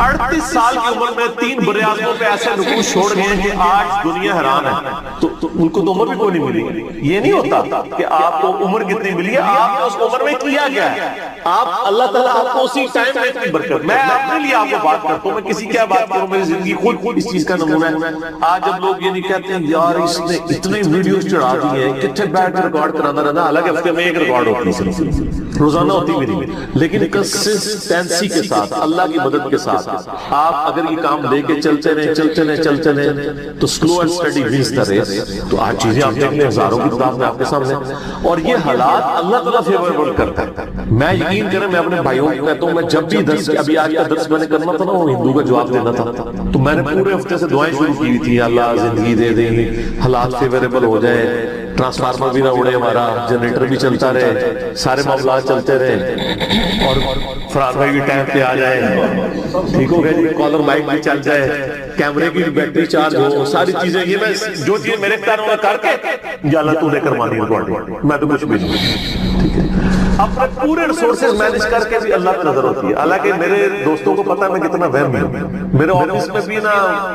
38 سال کی عمر میں 3 براعظموں پہ ایسے نقوش چھوڑ گئے کہ آج دنیا حیران ہے۔ تو ان کو تو عمر بھی کوئی نہیں ملی۔ یہ نہیں ہوتا کہ آپ کو عمر کتنی ملی ہے، آپ نے اس عمر میں کیا کیا ہے۔ آپ اللہ تعالیٰ آپ کو اسی ٹائم میں اتنی برکت۔ میں اپنے لیے آپ کو بات کرتا ہوں، میں کسی کیا بات کروں، میری زندگی خود اس چیز کا نمونہ ہے۔ آج جب لوگ یہ نہیں کہتے ہیں یار اس نے اتنے ویڈیوز چڑھا دی ہیں، کتنے بیٹھ کے ریکارڈ کرانا رہتا، حالانکہ ہفتے میں ایک ریکارڈ ہوتی ہے، روزانہ ہوتی بھی نہیں، لیکن کنسسٹنسی کے ساتھ، اللہ کی مدد کے ساتھ آپ اگر یہ کام لے کے چلتے رہے تو slow and steady wins the race. تو آج چیزیں آپ دیکھ لیں ہزاروں کی تعداد میں آپ کے سامنے، اور یہ حالات اللہ تعالیٰ فیوریبل کرتا ہے۔ میں یقین کریں، میں اپنے بھائیوں کو کہتا ہوں، میں جب بھی درس، ابھی آج کا درس میں نے کرنا تھا نا، وہ ہندو کا جواب دینا تھا، تو میں نے پورے ہفتے سے دعائیں شروع کی تھی، اللہ زندگی دے دے، حالات فیوریبل ہو جائے، ٹرانسفارمر بھی نہ اڑے ہمارا، جنریٹر بھی چلتا رہے، سارے معاملات چلتے رہے، اور فرار بھائی بھی ٹائم پہ آ جائے، ٹھیک ہو گیا جی، کالر مائک بھی چل جائے، کیمرے کی بیٹری چارج ہو، ساری چیزیں یہ میں جو چیز میرے اختیار میں کر کے یا اللہ تو نے کروانی ریکارڈنگ، میں تو کچھ بھی نہیں، ٹھیک ہے۔ اپنے پورے ریسورسز مینج کر کے بھی اللہ کی نظر ہوتی ہے۔ حالانکہ میرے دوستوں کو پتا ہے میں کتنا وہمی ہوں، میرے آفس میں بھی نا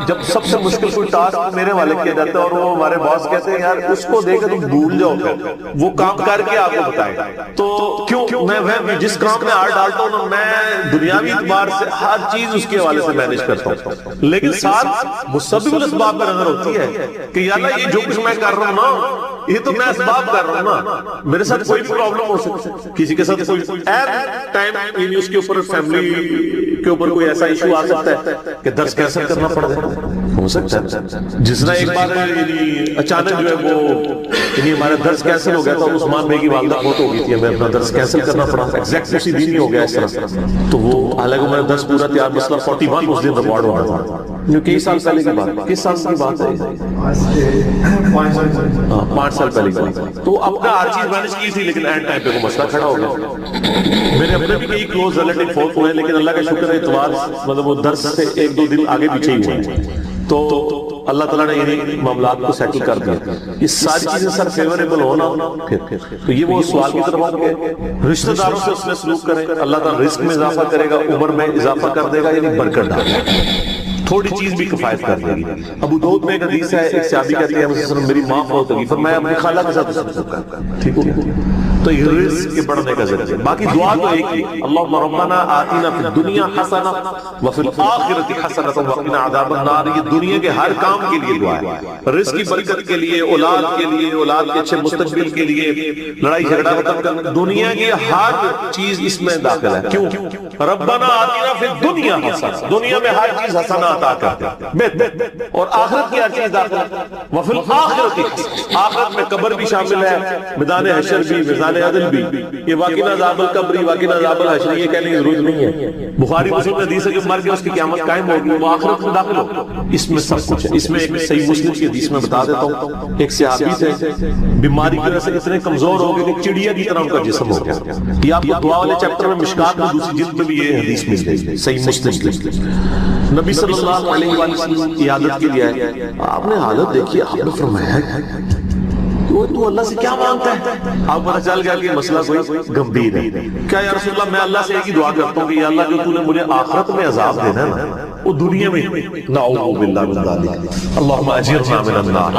جب سب سے مشکل کوئی ٹاسک میرے والے کیا جاتا ہے اور وہ ہمارے باس کہتے ہیں یار اس کو دے کے تم بھول جاؤ گے، وہ کام کر کے آپ کو بتائیں، تو کیوں میں وہمی، جس کام میں ہاتھ ڈالتا ہوں نا میں دنیاوی اعتبار سے ہر چیز اس کے حوالے سے مینج کرتا ہوں، لیکن ساتھ مسبب الاسباب پہ نظر ہوتی ہے کہ یا اللہ یہ جو کچھ میں کر رہا ہوں نا یہ تو میں اسباب کر رہا ہوں نا، میرے ساتھ کوئی پرابلم ہو سکتی ہے، کسی کے ساتھ کوئی ٹائم اس کے اوپر فیملی کے اوپر کوئی ایسا ایشو آ سکتا ہے کہ درس کینسل کرنا پڑ جائے، ہو سکتا ہے۔ جس نے ایک بار اچانک جو ہے وہ ہمارا درس کینسل ہو گیا تھا، عثمان بھائی کی والدہ فوت ہو گئی تھی، ہمیں اپنا درس کینسل کرنا پڑا، ایگزیکٹ اسی دن ہی ہو گیا اس طرح، تو وہ حالانکہ ہمارا درس پورا تیار، مسئلہ 41 اس دن ریکارڈ ہو رہا تھا، جو کئی سال پہلے کی بات، کس سال کی بات ہے، 5 سال پہلے کی بات، تو اپنا ہر چیز مینج کی تھی، لیکن اینڈ ٹائم پہ وہ مسئلہ کھڑا ہو گیا۔ میرے اپنے بھی کئی کلوز ریلیٹیو فوت ہوئے، لیکن اللہ کا شکر ہے اتوار مطلب وہ درس سے 1-2 دن آگے پیچھے ہی ہوئے، تو اللہ تعالیٰ نے یعنی معاملات کو سیٹل کر دیا. یہ ساری چیزیں سر فیوریبل ہونا پھر تو یہ وہ سوال کی طرف آؤ کہ رشتہ داروں سے اس میں سلوک کریں, اللہ تعالیٰ رزق میں اضافہ کرے گا, عمر میں اضافہ کر دے گا, یعنی برکت ڈالے گا, تھوڑی چیز بھی کفایت کر دے گی. ابو داؤد میں ایک حدیث ہے, ایک صحابی کہتے ہیں میری ماں فوت ہوگی, فرمایا اپنی خالہ کے ساتھ سلوک کر. ٹھیک ہو گیا, تو یہ رزق کے بڑھنے کا ذریعہ. باقی دعا تو ایک ہی, اللہم ربنا آتنا فی الدنیا حسنہ وفی الآخرۃ حسنۃ وقنا عذاب النار. یہ دنیا کے ہر کام کے لیے دعا ہے, رزق کی برکت کے لیے, اولاد کے لیے, اولاد کے اچھے مستقبل کے لیے, لڑائی جھگڑا ختم کرنا, دنیا کی ہر چیز اس میں داخل ہے. کیوں؟ ربنا آتنا فی الدنیا حسنہ, دنیا میں ہر چیز حسنہ عطا کرتے, اور آخرت کی ہر چیز داخل ہے. وفی الآخرۃ, آخرت میں قبر بھی شامل ہے, میدان حشر بھی, میدان عدل بھی. یہ واقعہ عذاب القبر, واقعہ عذاب الحشر, یہ کہنے کی ضرورت نہیں ہے. بخاری مسلم حدیث ہے کہ مر کے اس کی قیامت قائم ہوگی, وہ آخرت میں داخل ہو. اس میں سب کچھ ہے. اس میں ایک صحیح مسلم کی حدیث میں بتا دیتا ہوں, ایک صحابی تھے, بیماری کی وجہ سے اتنے کمزور ہو گئے کہ چڑیا کی طرح ان کا جسم ہو گیا. یہ آپ کو دعا والے چیپٹر میں مشکات میں دوسری جلد میں بھی یہ حدیث مل گئی, صحیح مسلم کی. نبی صلی اللہ علیہ وسلم کی عادت کے لیے آئے, آپ نے حالت دیکھی, آپ نے فرمایا تو اللہ سے کیا مانگتا ہے؟ آپ پتہ چل گیا کہ مسئلہ کوئی گمبھیر ہے. کیا یا رسول اللہ, میں اللہ سے ایک ہی دعا کرتا ہوں کہ یا اللہ جو تو نے مجھے آخرت میں عذاب دینا ہے نا, وہ دنیا میں نعوذ باللہ من ذلک, اللہم اجرنا من النار.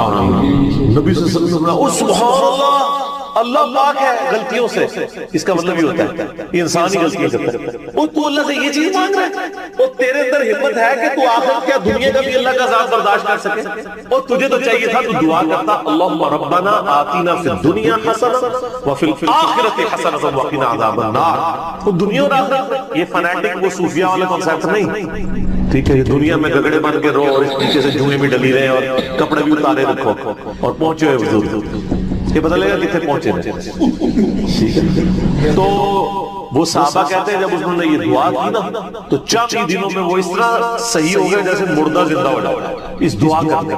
نبی صلی اللہ علیہ وسلم, او سبحان اللہ, اللہ پاک ہے غلطیوں سے. اس کا مطلب یہ ہوتا ہے کہ انسان ہی غلطیاں کرتا ہے. اور تو اللہ سے یہ چیز مانگ رہا ہے, اور تیرے اندر ہمت ہے کہ تو آخرت کیا دنیا کا بھی اللہ کا عذاب برداشت کر سکے, اور تجھے تو چاہیے تھا تو دعا کرتا اللہم ربنا آتنا فی الدنیا حسنہ وفی الآخرۃ حسنہ وقنا عذاب النار. تو دنیا اور آخرت, یہ فنیٹک وہ صوفیہ والا کنسیپٹ نہیں. ٹھیک ہے, یہ دنیا میں گگڑے بن کے رو, اور اس طریقے سے جوئیں بھی ڈلی رہے, اور کپڑے بھی اتارے رکھو, اور پہنچے ہوئے حضور, یہ پتہ لگا کتنے پہنچے رہے. تو وہ صحابہ کہتے ہیں جب انہوں نے یہ دعا کی نا, تو چند ہی دنوں میں وہ اس طرح صحیح ہو گئے جیسے مردہ زندہ ہو جاتا ہے اس دعا کرنے.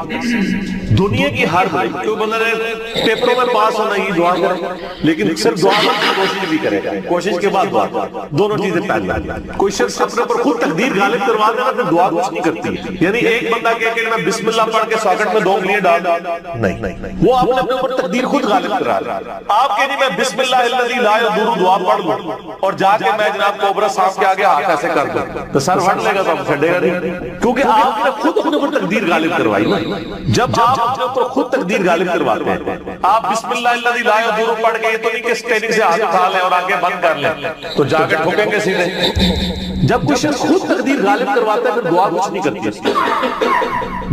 دنیا کی ہر بھائی کوئی بندہ نے پیپروں میں پاس ہونا یہ دعا کرے, لیکن صرف دعا کرنے کی کوشش بھی کرے, کوشش کے بعد دعا, دونوں چیزیں پہلے. کوئی شخص اپنے پر خود تقدیر غالب کروا دینا, پھر دعا کچھ نہیں کرتی. یعنی ایک بندہ کہے کہ میں بسم اللہ پڑھ کے ساکٹ میں 2 انگلیاں ڈال نہیں, وہ آپ نے اپنے اوپر تقدیر خود غالب کرا رہا ہے. آپ کہہ نہیں میں بسم اللہ الذی لا یضر دعا پڑھ لوں, اور جا کے میں جناب کوبرا صاحب کے آگے ہاتھ ایسے کر دوں, تو سر پھٹ لے گا, تو چھڑے گا نہیں, کیونکہ آپ نے خود اپنے اوپر تقدیر غالب کروائی نا. جب آپ اپنے اوپر خود تقدیر غالب کرواتے ہیں, آپ بسم اللہ الذی لا یضر پڑھ کے, یہ تو نہیں کہ اسٹیرنگ سے ہاتھ اٹھا لیں اور آگے بند کر لیں تو جا کے ٹھوکیں گے سیدھے. جب کوئی شخص خود تقدیر غالب کرواتا ہے, پھر دعا کچھ نہیں کرتی.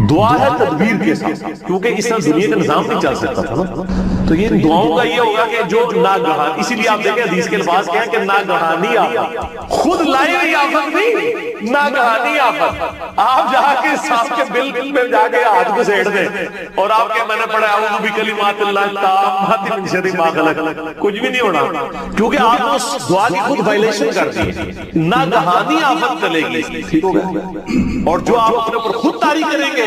دعا ہے تدبیر کے ساتھ, کیونکہ اس طرح دنیا کا نظام نہیں چل سکتا تھا نا. تو یہ دعاؤں کا یہ ہوگا کہ جو ناگہان, اسی لیے آپ دیکھیں حدیث کے الفاظ کیا ہے کہ ناگہانی آفت, خود لائی ہوئی آفت نہیں, ناگہانی آفت. آپ جا کے صاحب کے بل میں جا کے ہاتھ کو سیڑ دیں, اور آپ کے میں نے پڑھا اعوذ بکلمات اللہ التامات من شر ما خلق, کچھ بھی نہیں ہونا, کیونکہ آپ اس دعا کی خود وائلیشن کرتی ہے. ناگہانی آفت چلے گی, ٹھیک ہو گیا, اور جو آپ اپنے اوپر خود طاری کریں گے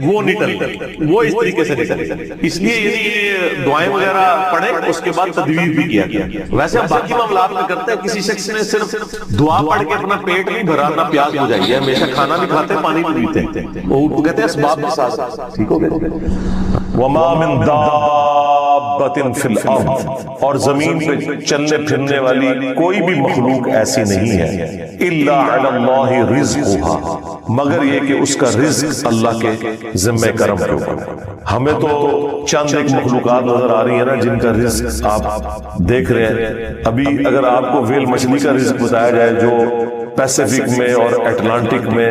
وہ نہیں ٹلے, وہ اس طریقے سے نہیں چلے. اس لیے یہ دعائیں وغیرہ پڑھیں, اس کے بعد تدبیر بھی کیا گیا. ویسے ہم باقی معاملات میں کرتے ہیں, کسی شخص نے صرف دعا پڑھ کے اپنا پیٹ نہیں بھرا, نہ پیاس بجھائی ہے, ہمیشہ کھانا بھی کھاتے ہیں, پانی بھی پیتے ہیں, وہ کہتے ہیں اسباب بھی ساتھ. ٹھیک ہو گیا. وما من دابۃ فی الارض, اور زمین پہ چلنے پھرنے والی کوئی بھی مخلوق ایسی نہیں ہے, الا علی اللہ رزقها, مگر یہ کہ اس کا رزق اللہ کے ذمہ کرم کے اوپر. ہمیں تو چند ایک مخلوقات نظر آ رہی ہیں نا جن کا رزق آپ دیکھ رہے ہیں. ابھی اگر آپ کو ویل مچھلی کا رزق بتایا جائے جو پیسیفک میں اور اٹلانٹک میں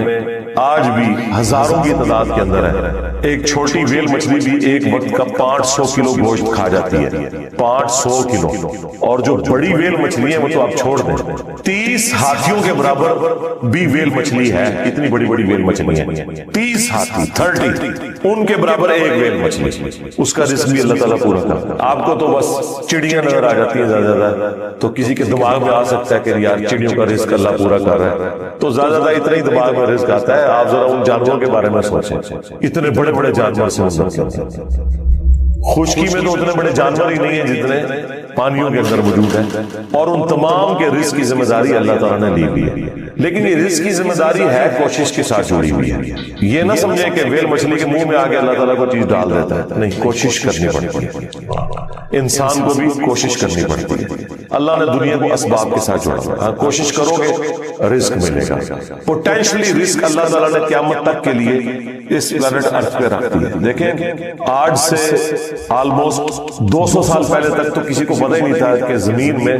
آج بھی ہزاروں کی تعداد کے اندر ہے, ایک چھوٹی ویل مچھلی بھی ایک وقت کا 500 کلو گوشت کھا جاتی ہے, 500 کلو. اور جو بڑی ویل مچھلی ہے وہ تو آپ چھوڑ دیں, 30 ہاتھیوں کے برابر بھی ویل مچھلی ہے. اتنی بڑی بڑی ویل مچھلی ہے, 30 ہاتھی, 30 ان کے برابر ایک ویل مچھلی. اس کا رزق بھی اللہ تعالیٰ پورا کرتا ہے. آپ کو تو بس چڑیاں نظر آ جاتی ہیں زیادہ زیادہ, تو کسی کے دماغ میں آ سکتا ہے کہ یار چڑیوں کا رزق اللہ پورا کر رہا ہے, تو زیادہ زیادہ اتنا ہی دماغ میں رزق آتا ہے. آپ ذرا ان جانوروں کے بارے میں سوچیں, اتنے بڑے بڑے جانور سمندر کے, خشکی میں تو اتنے بڑے جانور ہی نہیں ہیں جتنے پانیوں کے اندر موجود ہے، اور ان تمام کے رزق کی ذمہ داری اللہ تعالیٰ نے لی ہوئی ہے۔ لیکن یہ رزق کی ذمہ داری ہے کوشش کے ساتھ جڑی ہوئی ہے۔ یہ نہ سمجھیں کہ ویل مچھلی کے منہ میں آگے اللہ تعالیٰ کو چیز ڈال دیتا ہے، نہیں، کوشش کرنی پڑتی ہے، انسان کو بھی کوشش کرنی پڑتی ہے۔ اللہ نے دنیا کو اسباب کے ساتھ جوڑا ہے، کوشش کرو گے رزق ملے گا۔ پوٹینشلی رزق اللہ تعالیٰ نے قیامت تک کے لیے اس پلانٹ ارتھ پہ رکھ دیا۔ دیکھیں آج سے آلموسٹ 200 سال پہلے تک تو کسی کو پتہ ہی نہیں تھا کہ زمین میں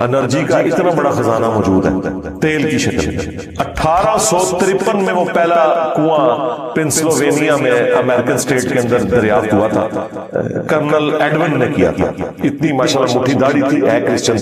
انرجی کا اتنا بڑا خزانہ موجود ہے تیل کی شکل میں۔ 1853 میں وہ پہلا کنواں پنسلوینیا میں امریکن اسٹیٹ کے اندر دریافت ہوا تھا، کرنل ایڈون نے کیا تھا۔ اتنی ماشاءاللہ مٹھی داڑھی تھی، ایک کرسچن